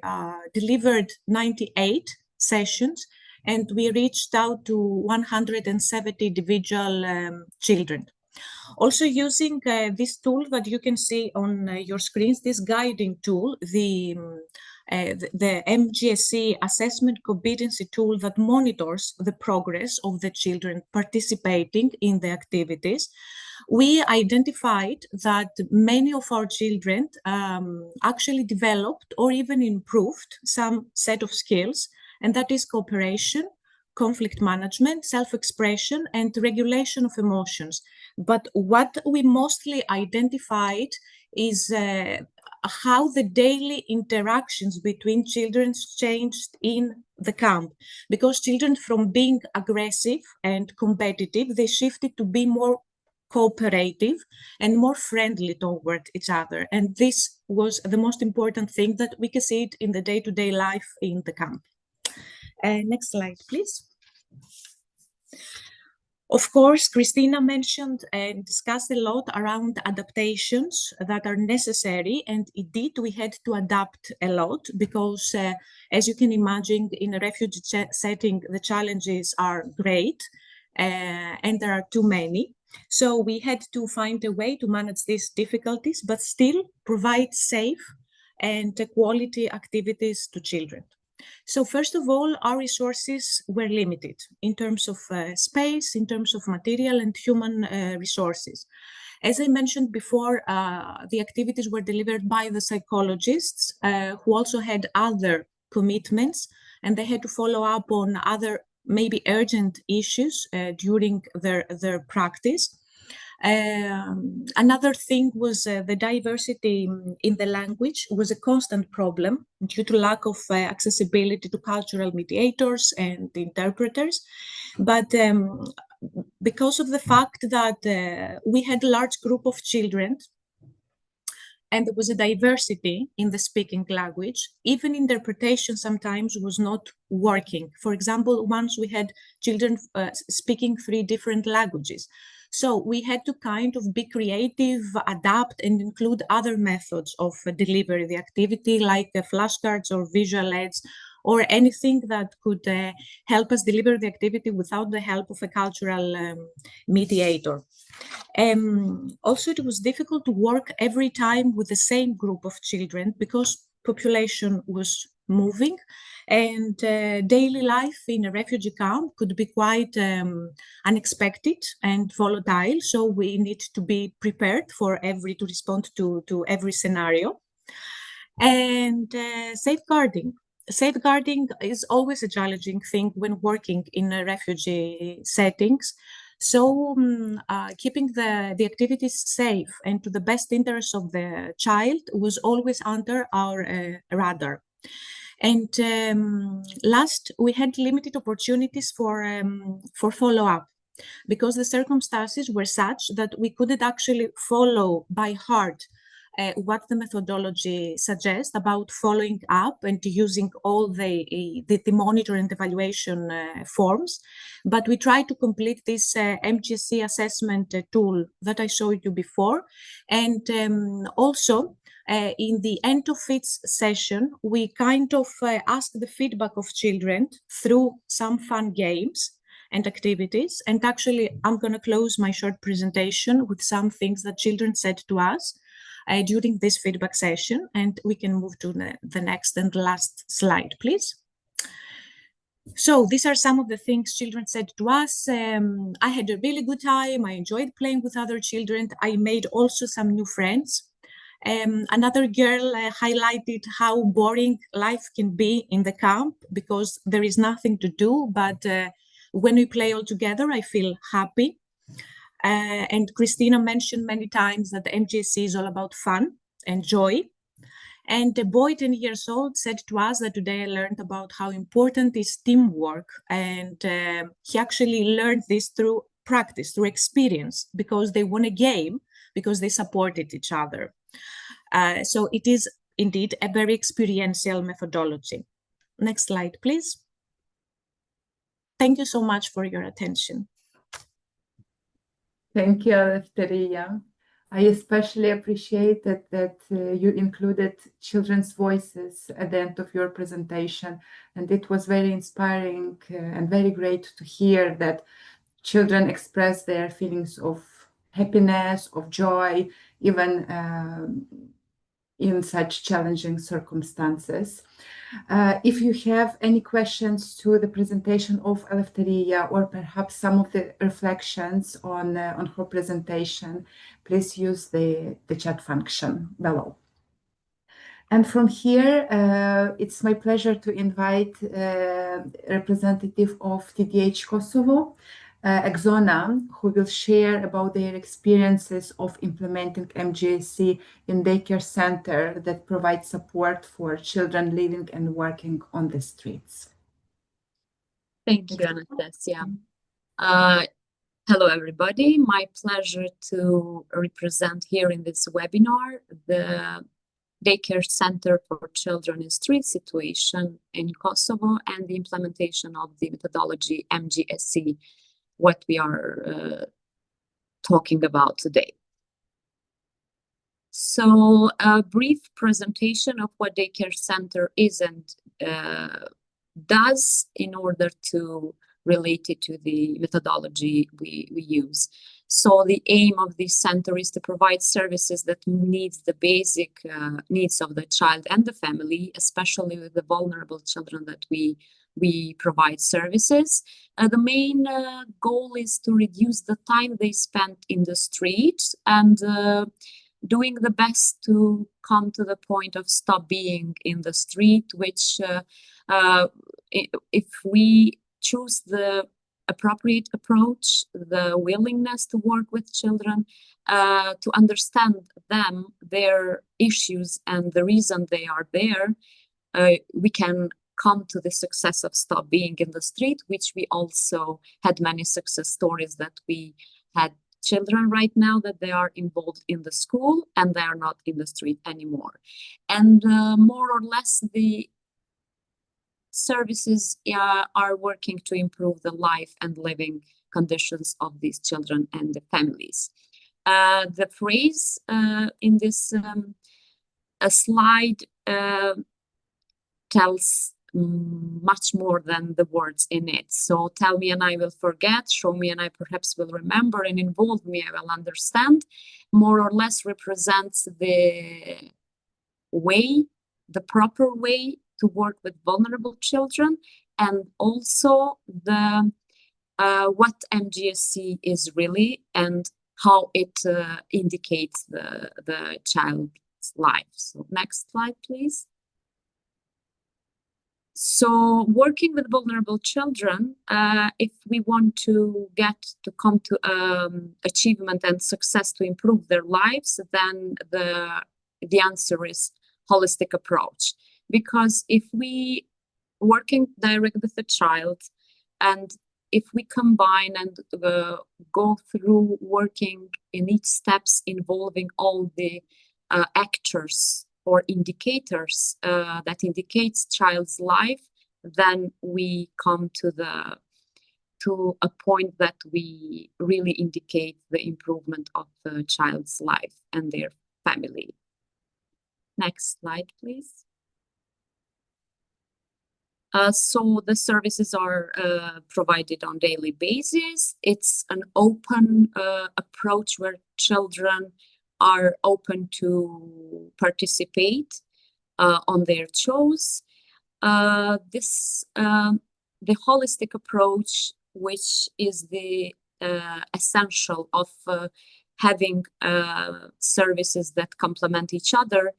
delivered 98 sessions, and we reached out to 170 individual children. Also using this tool that you can see on your screens, this guiding tool, the MGSC assessment competency tool that monitors the progress of the children participating in the activities, we identified that many of our children actually developed or even improved some set of skills, and that is cooperation, conflict management, self-expression, and regulation of emotions. But what we mostly identified is how the daily interactions between children changed in the camp. Because children, from being aggressive and competitive, they shifted to be more cooperative and more friendly toward each other. And this was the most important thing that we can see it in the day-to-day life in the camp. Next slide, please. Of course, Christina mentioned and discussed a lot around adaptations that are necessary, and indeed we had to adapt a lot because, as you can imagine, in a refugee setting, the challenges are great and there are too many. So we had to find a way to manage these difficulties, but still provide safe and quality activities to children. So first of all, our resources were limited in terms of space, in terms of material and human resources. As I mentioned before, the activities were delivered by the psychologists who also had other commitments, and they had to follow up on other maybe urgent issues during their practice. Another thing was the diversity in the language was a constant problem due to lack of accessibility to cultural mediators and interpreters. But because of the fact that we had a large group of children and there was a diversity in the speaking language, even interpretation sometimes was not working. For example, once we had children speaking 3 different languages. So we had to kind of be creative, adapt, and include other methods of delivery the activity, like flashcards or visual aids, or anything that could help us deliver the activity without the help of a cultural mediator. Also, it was difficult to work every time with the same group of children because population was moving, and daily life in a refugee camp could be quite unexpected and volatile. So we need to be prepared to respond to every scenario. And safeguarding. Safeguarding is always a challenging thing when working in refugee settings. So keeping the activities safe and to the best interest of the child was always under our radar. And last, we had limited opportunities for follow-up because the circumstances were such that we couldn't actually follow by heart what the methodology suggests about following up and using all the monitor and evaluation forms. But we tried to complete this MGSC assessment tool that I showed you before. And also, in the end of its session, we kind of asked the feedback of children through some fun games and activities. And actually, I'm going to close my short presentation with some things that children said to us. during this feedback session. And we can move to the next and last slide, please. So these are some of the things children said to us. I had a really good time. I enjoyed playing with other children. I made also some new friends. Another girl highlighted how boring life can be in the camp because there is nothing to do, but when we play all together, I feel happy. And Christina mentioned many times that the MGSC is all about fun and joy. And a boy 10 years old said to us that today I learned about how important is teamwork. And he actually learned this through practice, through experience, because they won a game, because they supported each other. So it is indeed a very experiential methodology. Next slide, please. Thank you so much for your attention. Thank you, Eleftheria. I especially appreciated that you included children's voices at the end of your presentation, and it was very inspiring and very great to hear that children express their feelings of happiness, of joy, even in such challenging circumstances. If you have any questions to the presentation of Eleftheria or perhaps some of the reflections on her presentation, please use the chat function below. And from here, it's my pleasure to invite a representative of TDH Kosovo, Exona, who will share about their experiences of implementing MGSC in daycare center that provides support for children living and working on the streets. Thank you, Anastasia. Hello, everybody. My pleasure to represent here in this webinar the daycare center for children in street situation in Kosovo and the implementation of the methodology MGSC, what we are talking about today. So a brief presentation of what daycare center is and does in order to relate it to the methodology we use. So the aim of this center is to provide services that meets the basic needs of the child and the family, especially with the vulnerable children that we provide services. The main goal is to reduce the time they spend in the street and doing the best to come to the point of stop being in the street, which if we choose the appropriate approach, the willingness to work with children, to understand them, their issues and the reason they are there, we can come to the success of stop being in the street, which we also had many success stories that we had children right now that they are involved in the school and they are not in the street anymore. And more or less the services are working to improve the life and living conditions of these children and the families. The phrase in this slide tells much more than the words in it. So tell me and I will forget, show me and I perhaps will remember, and involve me, I will understand, more or less represents the way, the proper way to work with vulnerable children, and also the what MGSC is really and how it indicates the child's life. So next slide, please. So working with vulnerable children, if we want to come to achievement and success to improve their lives, then the answer is holistic approach. Because if we working direct with the child, and if we combine and go through working in each steps involving all the actors or indicators that indicates child's life, then we come to a point that we really indicate the improvement of the child's life and their family. Next slide, please. So the services are provided on daily basis. It's an open approach where children are open to participate on their choice. The holistic approach, which is the essential of having services that complement each other,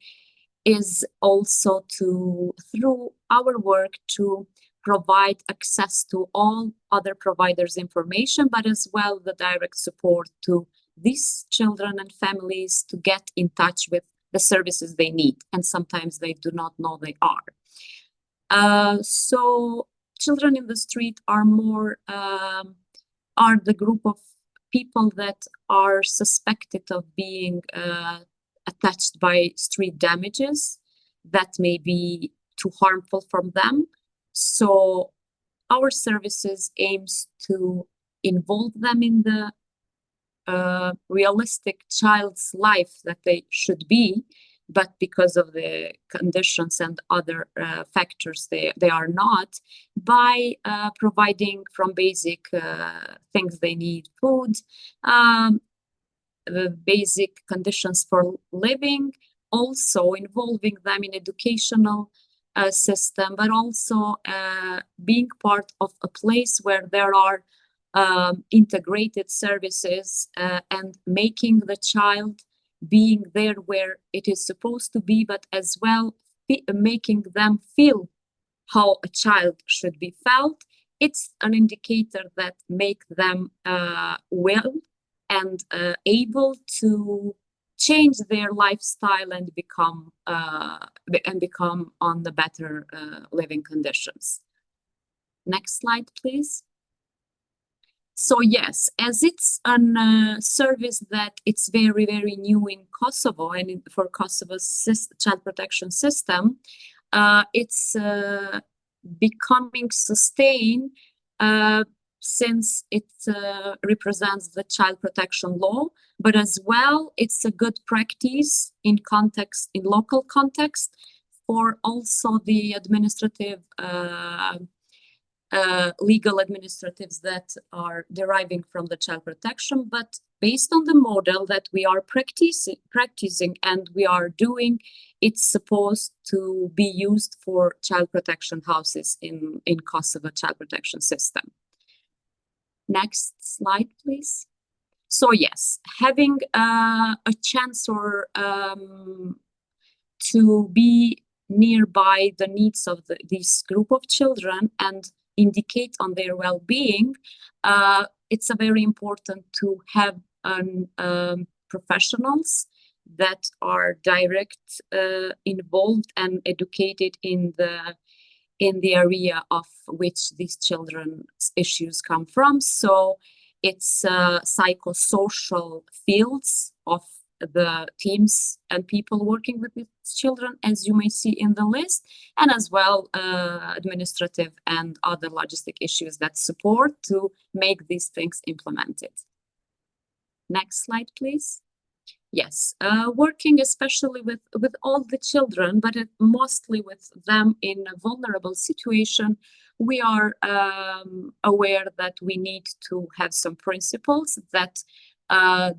is also through our work to provide access to all other providers' information, but as well the direct support to these children and families to get in touch with the services they need, and sometimes they do not know they are. So children in the street are the group of people that are suspected of being attached by street damages that may be too harmful for them. So our services aims to involve them in the realistic child's life that they should be, but because of the conditions and other factors, they are not, by providing from basic things they need, food, the basic conditions for living, also involving them in educational system, but also being part of a place where there are integrated services and making the child being there where it is supposed to be, but as well making them feel how a child should be felt. It's an indicator that make them well and able to change their lifestyle and become on the better living conditions. Next slide, please. So yes, as it's a service that it's very, very new in Kosovo and for Kosovo's child protection system, it's becoming sustained since it represents the child protection law, but as well, it's a good practice in local context for also the administrative legal administratives that are deriving from the child protection, but based on the model that we are practicing and we are doing, it's supposed to be used for child protection houses in Kosovo child protection system. Next slide, please. So yes, having a chance or to be nearby the needs of this group of children and indicate on their well-being, it's a very important to have professionals that are direct involved and educated in the area of which these children's issues come from. So it's psychosocial fields of the teams and people working with these children, as you may see in the list, and as well administrative and other logistic issues that support to make these things implemented. Next slide, please. Yes, working especially with all the children, but mostly with them in a vulnerable situation, we are aware that we need to have some principles that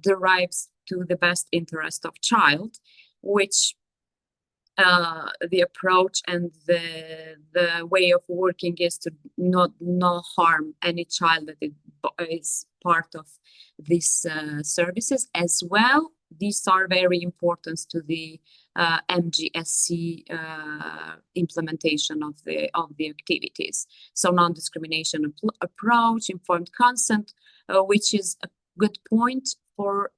derives to the best interest of child, which the approach and the way of working is to not harm any child that is part of these services as well. These are very important to the MGSC implementation of the activities. So non-discrimination approach, informed consent, which is a good point for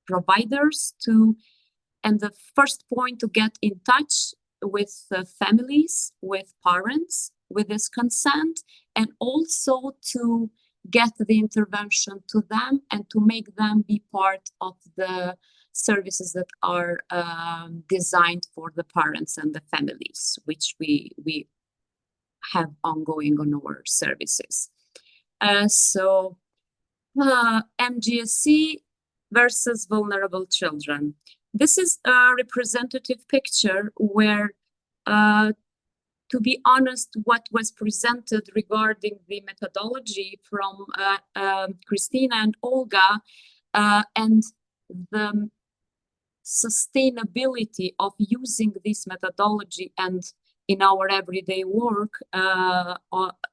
providers to, and the first point to get in touch with families, with parents, with this consent, and also to get the intervention to them and to make them be part of the services that are designed for the parents and the families, which we have ongoing on our services. So MGSC versus vulnerable children. This is a representative picture where, to be honest, what was presented regarding the methodology from Christina and Olga, and the sustainability of using this methodology and in our everyday work,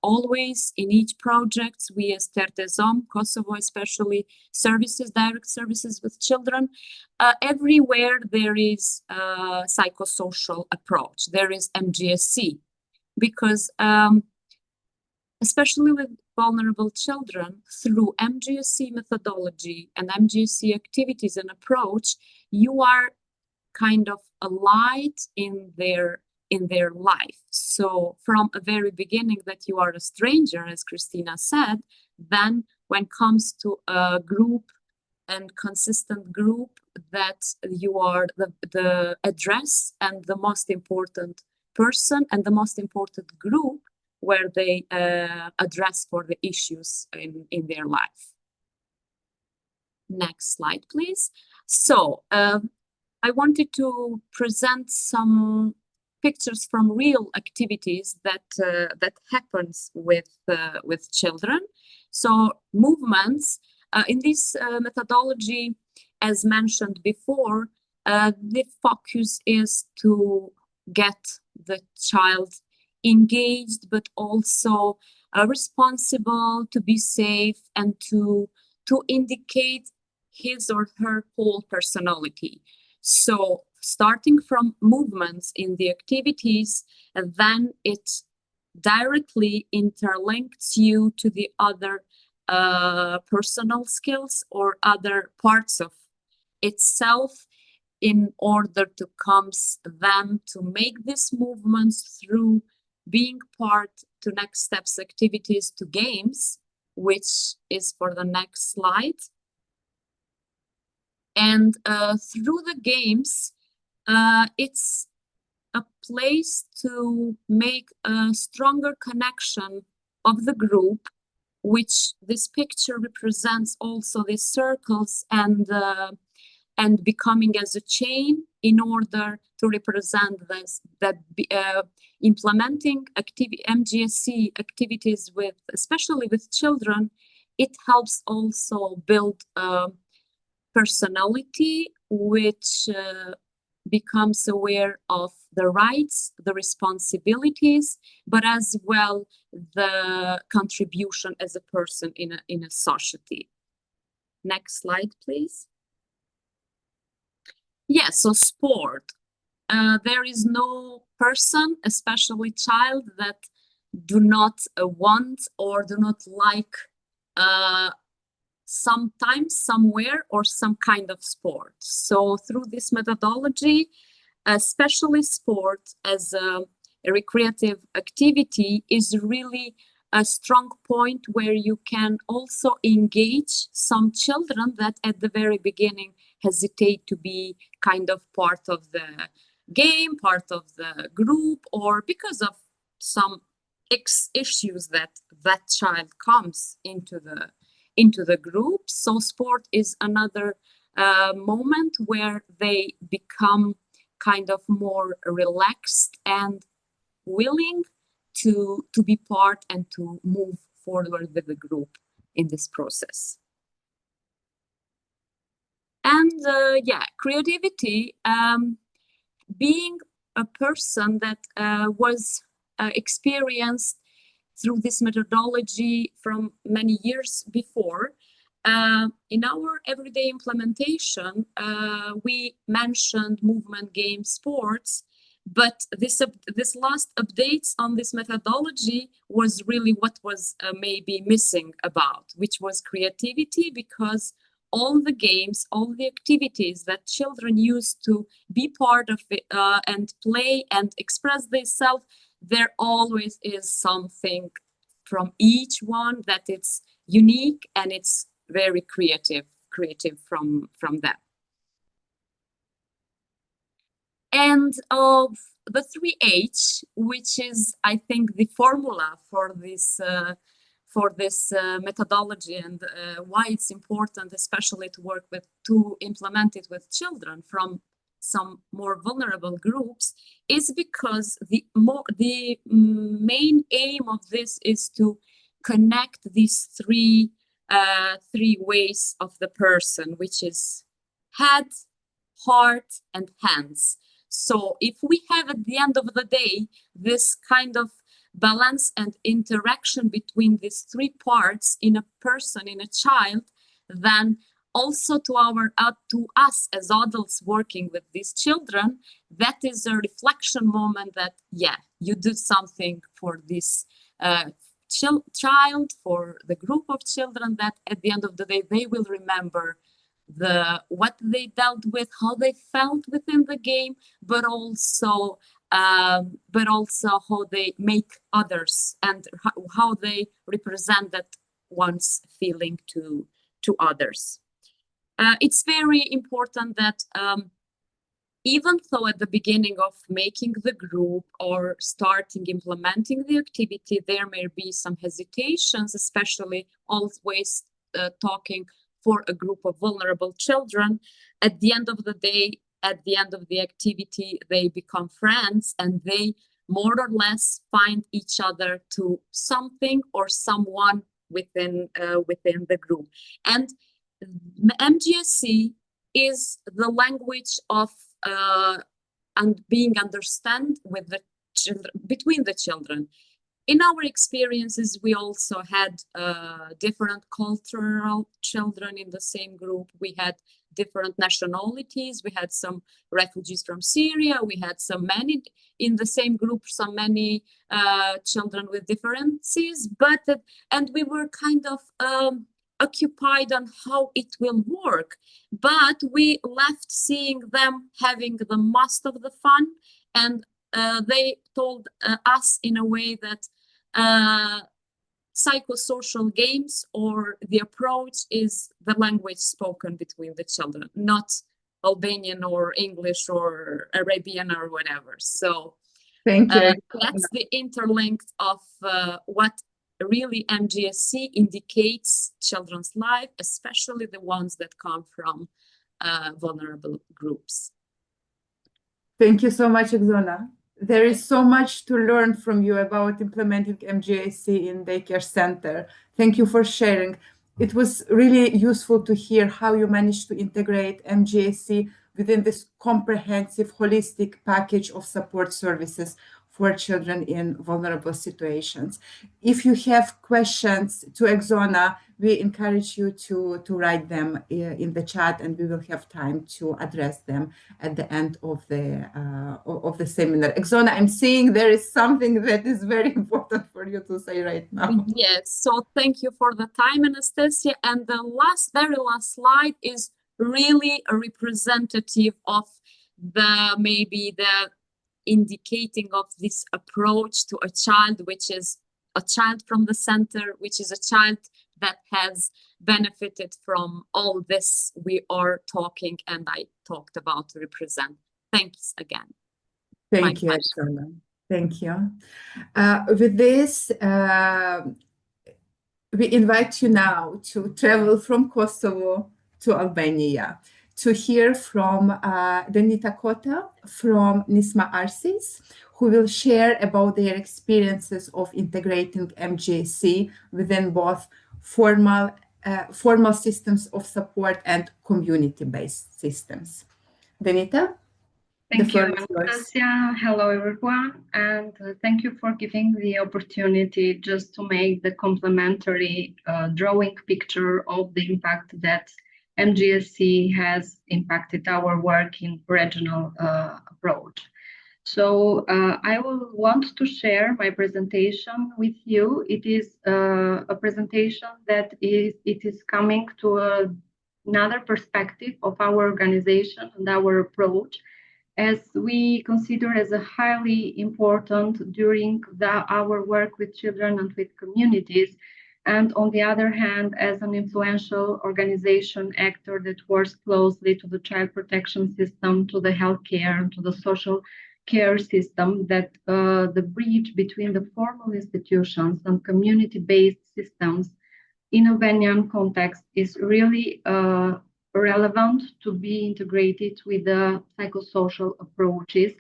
always in each project, we as Terre, Kosovo especially, direct services with children, everywhere there is a psychosocial approach. There is MGSC, because especially with vulnerable children, through MGSC methodology and MGSC activities and approach, you are kind of a light in their life. So from a very beginning that you are a stranger, as Christina said, then when it comes to a group and consistent group, that you are the address and the most important person and the most important group where they address for the issues in their life. Next slide, please. So I wanted to present some pictures from real activities that happens with children. So movements in this methodology, as mentioned before, the focus is to get the child engaged, but also responsible, to be safe, and to indicate his or her whole personality. So starting from movements in the activities, and then it directly interlinks you to the other personal skills or other parts of itself, in order to comes them to make these movements through being part to next steps activities to games, which is for the next slide. And through the games, it's a place to make a stronger connection of the group, which this picture represents also these circles and becoming as a chain in order to represent this, that implementing MGSC activities with, especially with children, it helps also build personality, which becomes aware of the rights, the responsibilities, but as well the contribution as a person in a society. Next slide, please. Yes, so sport. There is no person, especially child, that do not want or do not like sometimes, somewhere, or some kind of sport. So through this methodology, especially sport as a recreative activity is really a strong point where you can also engage some children that at the very beginning hesitate to be kind of part of the game, part of the group, or because of some issues that child comes into the group. So sport is another moment where they become kind of more relaxed and willing to be part and to move forward with the group in this process. And yeah, creativity, being a person that was experienced through this methodology from many years before, in our everyday implementation, we mentioned movement, game, sports, but this last updates on this methodology was really what was maybe missing about, which was creativity, because all the games, all the activities that children use to be part of it and play and express themselves, there always is something from each one that it's unique and it's very creative from them. And of the 3H, which is, I think, the formula for this methodology, and why it's important, especially to implement it with children from some more vulnerable groups, is because the main aim of this is to connect these three ways of the person, which is head, heart, and hands. So if we have at the end of the day this kind of balance and interaction between these three parts in a person, in a child, then also to us as adults working with these children, that is a reflection moment that, yeah, you do something for this child, for the group of children, that at the end of the day they will remember what they dealt with, how they felt within the game, but also how they make others and how they represent that one's feeling to others. It's very important that even though at the beginning of making the group or starting implementing the activity, there may be some hesitations, especially always talking for a group of vulnerable children. At the end of the day, at the end of the activity, they become friends and they more or less find each other to something or someone within the group. And MGSC is the language of and being understood with the children, between the children. In our experiences, we also had different cultural children in the same group. We had different nationalities. We had some refugees from Syria. We had many in the same group, many children with differences. And we were kind of occupied on how it will work. But we left seeing them having the most of the fun, and they told us in a way that psychosocial games or the approach is the language spoken between the children, not Albanian or English or Arabian or whatever. So thank you. That's the interlink of what really MGSC indicates children's life, especially the ones that come from vulnerable groups. Thank you so much, Exona. There is so much to learn from you about implementing MGSC in daycare center. Thank you for sharing. It was really useful to hear how you managed to integrate MGSC within this comprehensive, holistic package of support services for children in vulnerable situations. If you have questions to Exona, we encourage you to write them in the chat, and we will have time to address them at the end of the seminar. Exona, I'm seeing there is something that is very important for you to say right now. Yes, so thank you for the time, Anastasia. And the very last slide is really a representative of maybe the indicating of this approach to a child, which is a child from the center, which is a child that has benefited from all this we are talking and I talked about to represent. Thanks again. Thank you, Exona. Thank you. With this, we invite you now to travel from Kosovo to Albania to hear from Denita Kota from Nisma Arsis, who will share about their experiences of integrating MGSC within both formal systems of support and community-based systems. Denita? Thank you, Anastasia. Hello, everyone, and thank you for giving the opportunity just to make the complementary drawing picture of the impact that MGSC has impacted our work in regional approach. So I will want to share my presentation with you. It is a presentation that is coming to another perspective of our organization and our approach, as we consider as a highly important during our work with children and with communities, and on the other hand, as an influential organization actor that works closely to the child protection system, to the healthcare, and to the social care system, that the bridge between the formal institutions and community-based systems in Albanian context is really relevant to be integrated with the psychosocial approaches,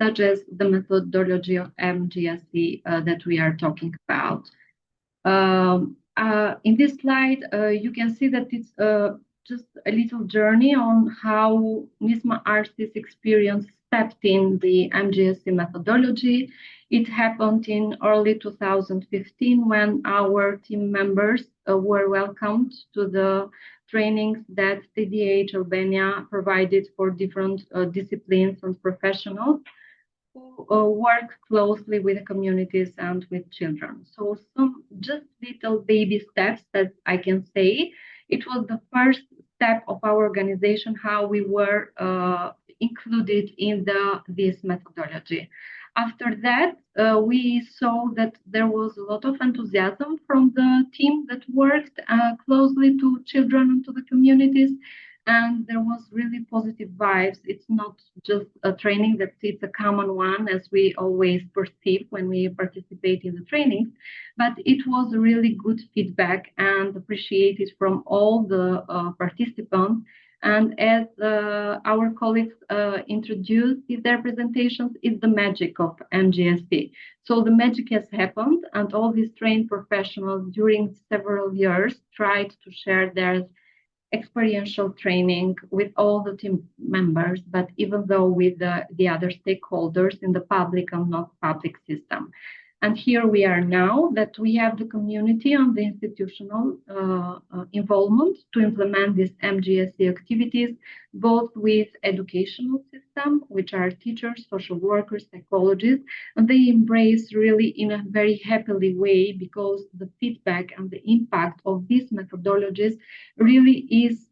such as the methodology of MGSC that we are talking about. In this slide, you can see that it's just a little journey on how NISMA Arsis experience stepped in the MGSC methodology. It happened in early 2015 when our team members were welcomed to the trainings that TDH Albania provided for different disciplines and professionals who work closely with communities and with children. So some just little baby steps that I can say. It was the first step of our organization, how we were included in this methodology. After that, we saw that there was a lot of enthusiasm from the team that worked closely to children and to the communities. And there was really positive vibes. It's not just a training that it's a common one, as we always perceive when we participate in the trainings, but it was really good feedback and appreciated from all the participants. And as our colleagues introduced in their presentations, it's the magic of MGSC. So the magic has happened, and all these trained professionals during several years tried to share their experiential training with all the team members, but even though with the other stakeholders in the public and not public system. And here we are now that we have the community and the institutional involvement to implement these MGSC activities, both with educational system, which are teachers, social workers, psychologists, and they embrace really in a very happily way because the feedback and the impact of these methodologies really is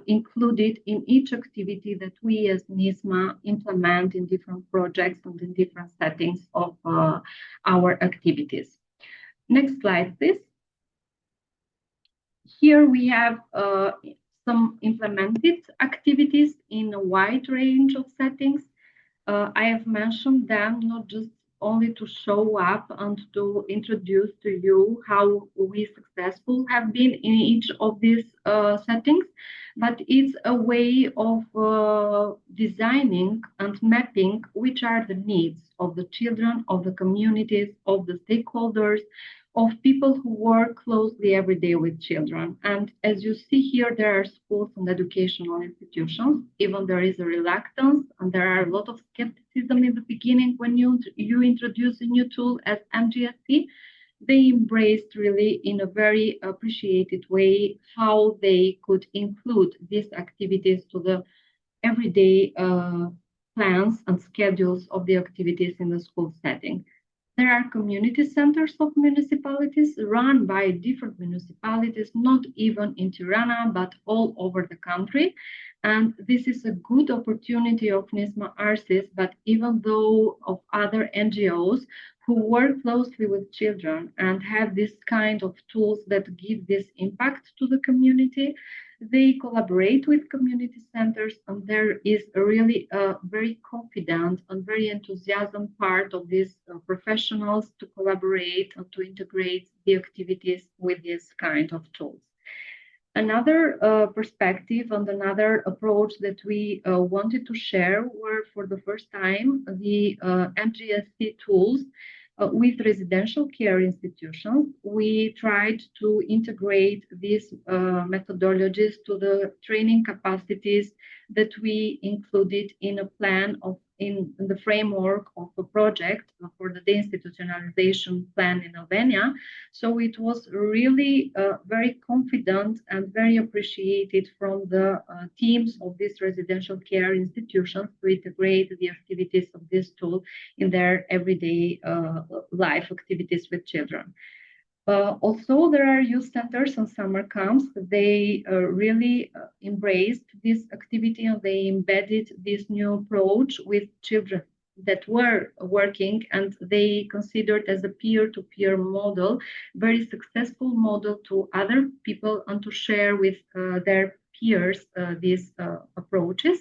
included in each activity that we as NISMA implement in different projects and in different settings of our activities. Next slide, please. Here we have some implemented activities in a wide range of settings. I have mentioned them not just only to show up and to introduce to you how we successful have been in each of these settings, but it's a way of designing and mapping which are the needs of the children, of the communities, of the stakeholders, of people who work closely every day with children. And as you see here, there are schools and educational institutions. Even there is a reluctance and there are a lot of skepticism in the beginning when you introduce a new tool as MGSC. They embraced really in a very appreciated way how they could include these activities to the everyday plans and schedules of the activities in the school setting. There are community centers of municipalities run by different municipalities, not even in Tirana, but all over the country. And this is a good opportunity of NISMA Arsis, but even though of other NGOs who work closely with children and have this kind of tools that give this impact to the community, they collaborate with community centers, and there is a really very confident and very enthusiasm part of these professionals to collaborate and to integrate the activities with this kind of tools. Another perspective and another approach that we wanted to share were for the first time the MGSC tools with residential care institutions. We tried to integrate these methodologies to the training capacities that we included in a plan of in the framework of a project for the deinstitutionalization plan in Albania. So it was really very confident and very appreciated from the teams of these residential care institutions to integrate the activities of this tool in their everyday life activities with children. Also, there are youth centers and summer camps. They really embraced this activity and they embedded this new approach with children that were working, and they considered as a peer-to-peer model, very successful model to other people and to share with their peers these approaches.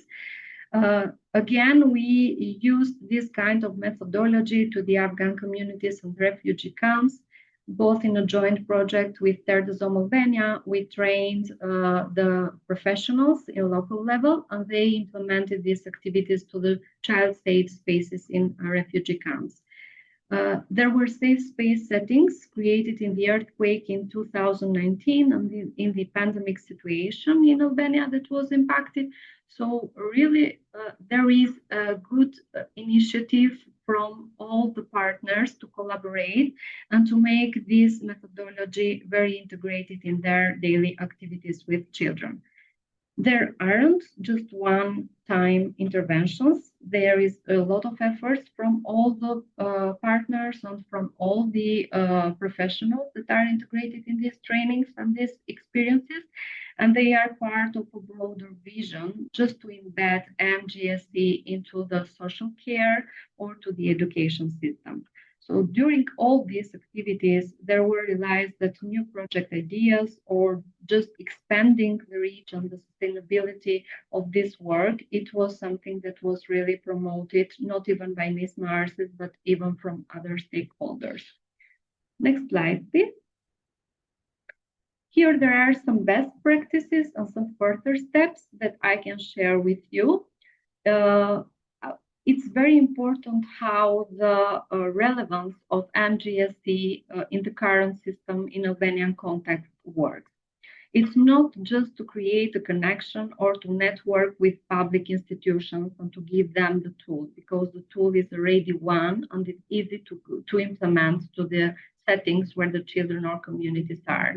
Again, we used this kind of methodology to the Afghan communities and refugee camps, both in a joint project with Terre, Albania. We trained the professionals in local level, and they implemented these activities to the child safe spaces in refugee camps. There were safe space settings created in the earthquake in 2019 and in the pandemic situation in Albania that was impacted. So really, there is a good initiative from all the partners to collaborate and to make this methodology very integrated in their daily activities with children. There aren't just one-time interventions. There is a lot of efforts from all the partners and from all the professionals that are integrated in these trainings and these experiences. And they are part of a broader vision just to embed MGSC into the social care or to the education system. So during all these activities, there were realized that new project ideas or just expanding the reach and the sustainability of this work, it was something that was really promoted, not even by NISMA ourselves, but even from other stakeholders. Next slide, please. Here there are some best practices and some further steps that I can share with you. It's very important how the relevance of MGSC in the current system in Albanian context works. It's not just to create a connection or to network with public institutions and to give them the tool, because the tool is already one and it's easy to implement to the settings where the children or communities are.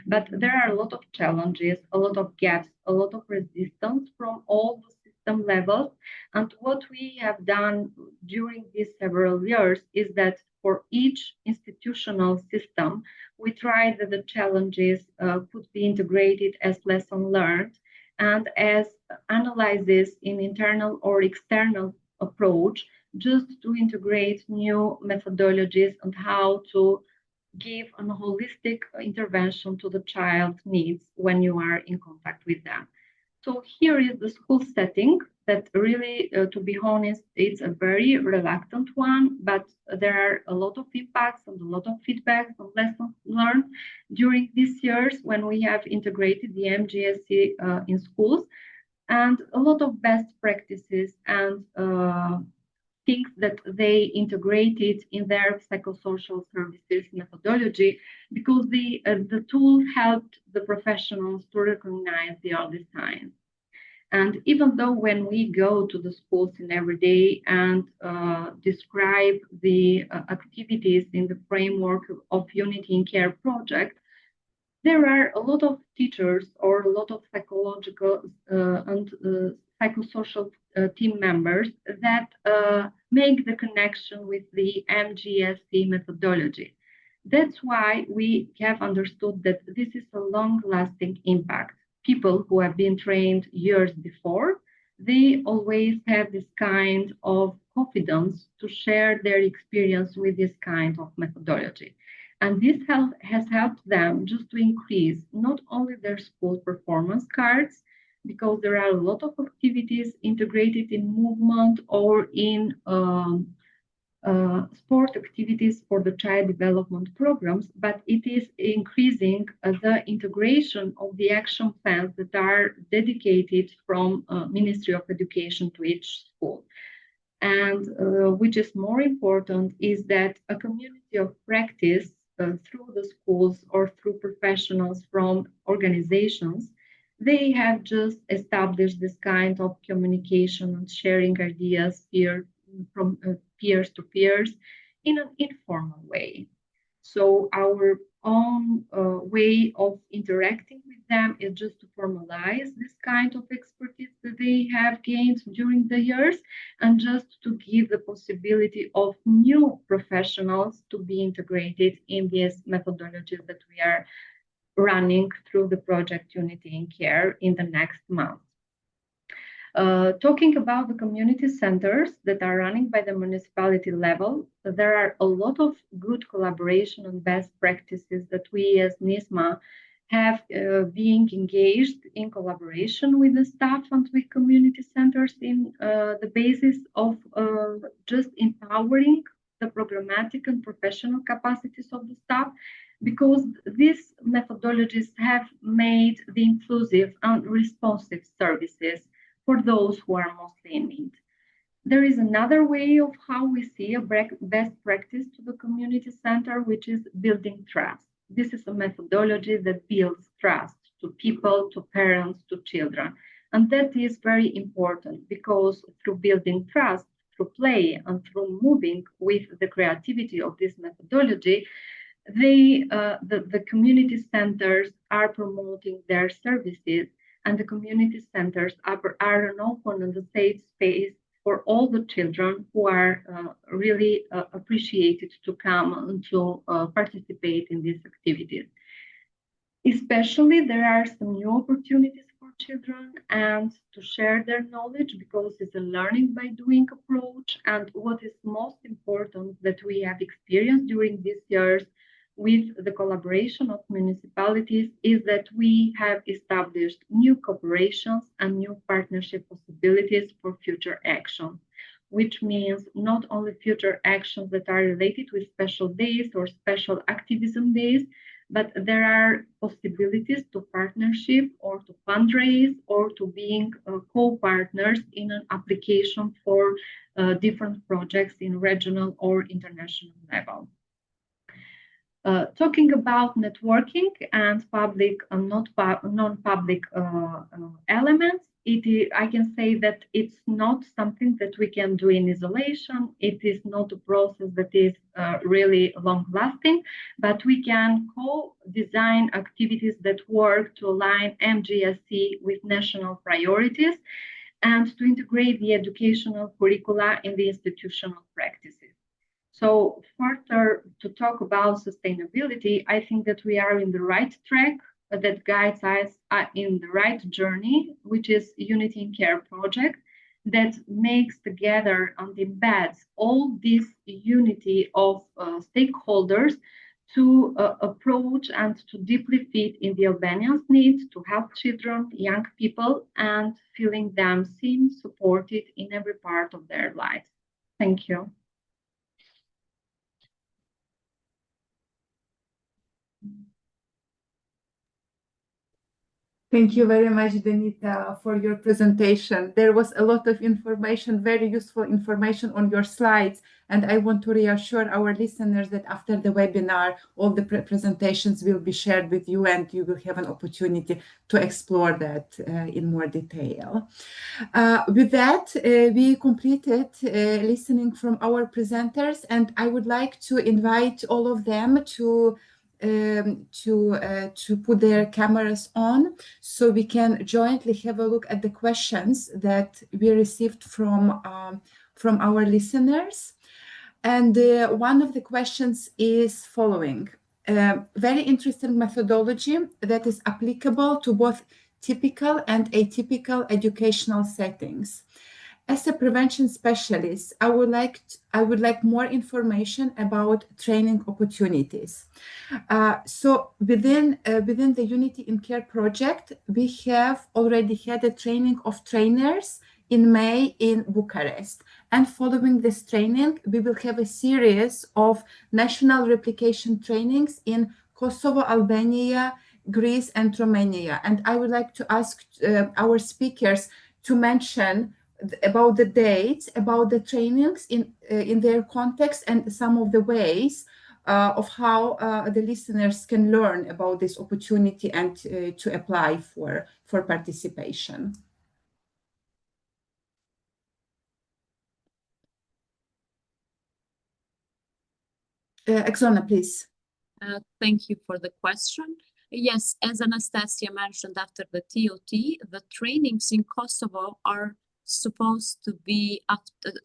But there are a lot of challenges, a lot of gaps, a lot of resistance from all the system levels. And what we have done during these several years is that for each institutional system, we tried that the challenges could be integrated as lesson learned and as analysis in internal or external approach, just to integrate new methodologies and how to give a holistic intervention to the child's needs when you are in contact with them. So here is the school setting that really, to be honest, it's a very reluctant one, but there are a lot of impacts and a lot of feedbacks and lessons learned during these years when we have integrated the MGSC in schools, and a lot of best practices and things that they integrated in their psychosocial services methodology, because the tool helped the professionals to recognize the early signs. And even though when we go to the schools in every day and describe the activities in the framework of Unity in Care project, there are a lot of teachers or a lot of psychological and psychosocial team members that make the connection with the MGSC methodology. That's why we have understood that this is a long-lasting impact. People who have been trained years before, they always have this kind of confidence to share their experience with this kind of methodology. And this has helped them just to increase not only their school performance cards, because there are a lot of activities integrated in movement or in sport activities for the child development programs, but it is increasing the integration of the action plans that are dedicated from Ministry of Education to each school. And which is more important is that a community of practice through the schools or through professionals from organizations, they have just established this kind of communication and sharing ideas from peers to peers in an informal way. So our own way of interacting with them is just to formalize this kind of expertise that they have gained during the years, and just to give the possibility of new professionals to be integrated in these methodologies that we are running through the project Unity in Care in the next month. Talking about the community centers that are running by the municipality level, there are a lot of good collaboration and best practices that we as NISMA have being engaged in collaboration with the staff and with community centers in the basis of just empowering the programmatic and professional capacities of the staff, because these methodologies have made the inclusive and responsive services for those who are mostly in need. There is another way of how we see a best practice to the community center, which is building trust. This is a methodology that builds trust to people, to parents, to children. And that is very important because through building trust, through play, and through moving with the creativity of this methodology, the community centers are promoting their services, and the community centers are an open and a safe space for all the children who are really appreciated to come and to participate in these activities. Especially, there are some new opportunities for children and to share their knowledge because it's a learning by doing approach. And what is most important that we have experienced during these years with the collaboration of municipalities is that we have established new cooperations and new partnership possibilities for future actions, which means not only future actions that are related with special days or special activism days, but there are possibilities to partnership or to fundraise or to being co-partners in an application for different projects in regional or international level. Talking about networking and public and non-public elements, I can say that it's not something that we can do in isolation. It is not a process that is really long-lasting, but we can co-design activities that work to align MGSC with national priorities and to integrate the educational curricula in the institutional practices. So further to talk about sustainability, I think that we are in the right track that guides us in the right journey, which is Unity in Care project that makes together and embeds all this unity of stakeholders to approach and to deeply fit in the Albanians' needs to help children, young people, and feeling them seen, supported in every part of their lives. Thank you. Thank you very much, Denita, for your presentation. There was a lot of information, very useful information on your slides, and I want to reassure our listeners that after the webinar, all the presentations will be shared with you and you will have an opportunity to explore that in more detail. With that, we completed listening from our presenters, and I would like to invite all of them to put their cameras on so we can jointly have a look at the questions that we received from our listeners. And one of the questions is following. Very interesting methodology that is applicable to both typical and atypical educational settings. As a prevention specialist, I would like more information about training opportunities. So within the Unity in Care project, we have already had a training of trainers in May in Bucharest. And following this training, we will have a series of national replication trainings in Kosovo, Albania, Greece, and Romania. And I would like to ask our speakers to mention about the dates, about the trainings in their context, and some of the ways of how the listeners can learn about this opportunity and to apply for participation. Oksana, please. Thank you for the question. Yes, as Anastasia mentioned, after the TOT, the trainings in Kosovo are supposed to be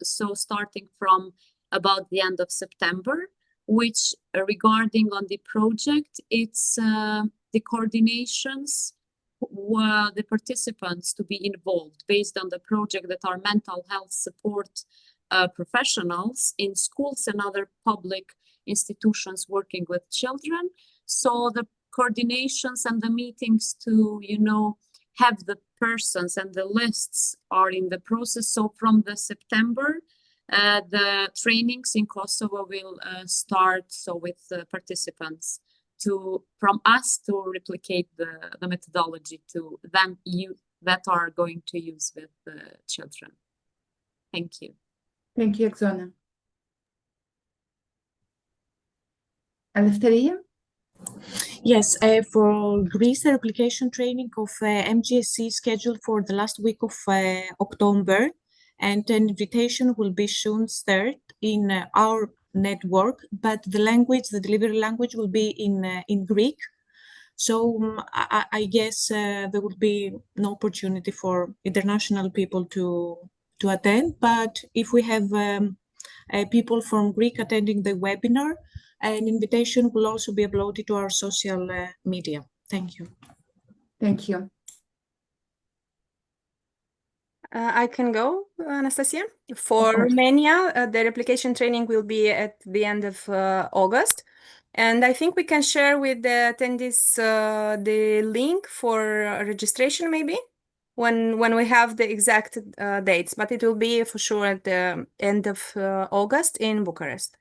starting from about the end of September, which regarding on the project, it's the coordinations, the participants to be involved based on the project that are mental health support professionals in schools and other public institutions working with children. So the coordinations and the meetings to, have the persons and the lists are in the process. So from the September, the trainings in Kosovo will start. So with the participants from us to replicate the methodology to them that are going to use with the children. Thank you. Thank you, Exona. Eleftheria? Yes, for Greece, the replication training of MGSC is scheduled for the last week of October, and an invitation will be soon start in our network, but the language, the delivery language will be in Greek. So I guess there will be no opportunity for international people to attend, but if we have people from Greek attending the webinar, an invitation will also be uploaded to our social media. Thank you. Thank you. I can go, Anastasia. For Of course. Romania, the replication training will be at the end of August. And I think we can share with the attendees the link for registration maybe when we have the exact dates, but it will be for sure at the end of August in Bucharest.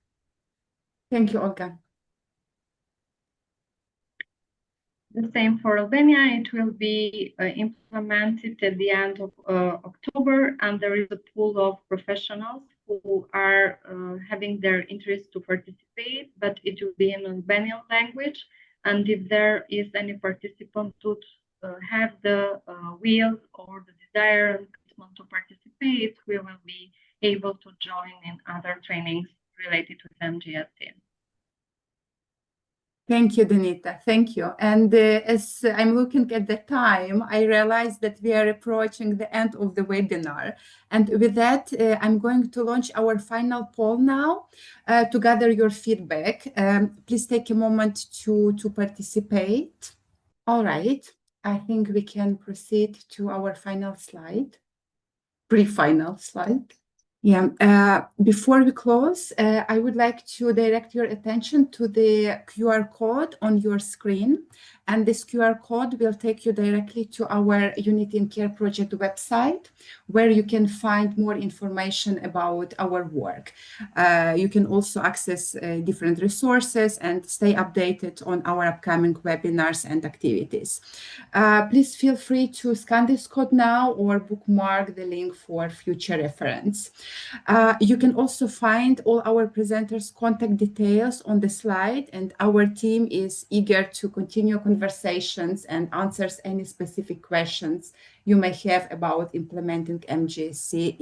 Thank you, Olga. The same for Albania. It will be implemented at the end of October, and there is a pool of professionals who are having their interest to participate, but it will be in Albanian language. And if there is any participant who have the will or the desire and commitment to participate, we will be able to join in other trainings related to MGSC. Thank you, Denita. Thank you. And as I'm looking at the time, I realize that we are approaching the end of the webinar. And with that, I'm going to launch our final poll now to gather your feedback. Please take a moment to participate. All right. I think we can proceed to our final slide, pre-final slide. Yeah, before we close, I would like to direct your attention to the QR code on your screen. And this QR code will take you directly to our Unity in Care project website, where you can find more information about our work. You can also access different resources and stay updated on our upcoming webinars and activities. Please feel free to scan this code now or bookmark the link for future reference. You can also find all our presenters' contact details on the slide, and our team is eager to continue conversations and answers any specific questions you may have about implementing MGSC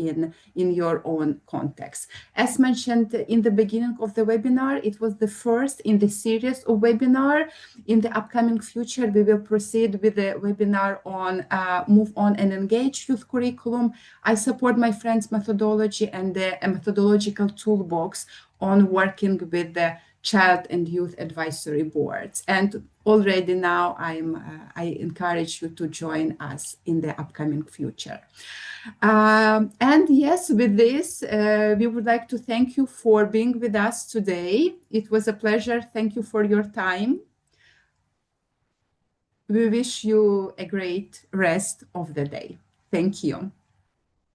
in your own context. As mentioned in the beginning of the webinar, it was the first in the series of webinar. In the upcoming future, we will proceed with the webinar on Move On and Engage Youth Curriculum. I support my friend's methodology and the methodological toolbox on working with the child and youth advisory boards. And already now I encourage you to join us in the upcoming future. And yes, with this, we would like to thank you for being with us today. It was a pleasure. Thank you for your time. We wish you a great rest of the day. Thank you.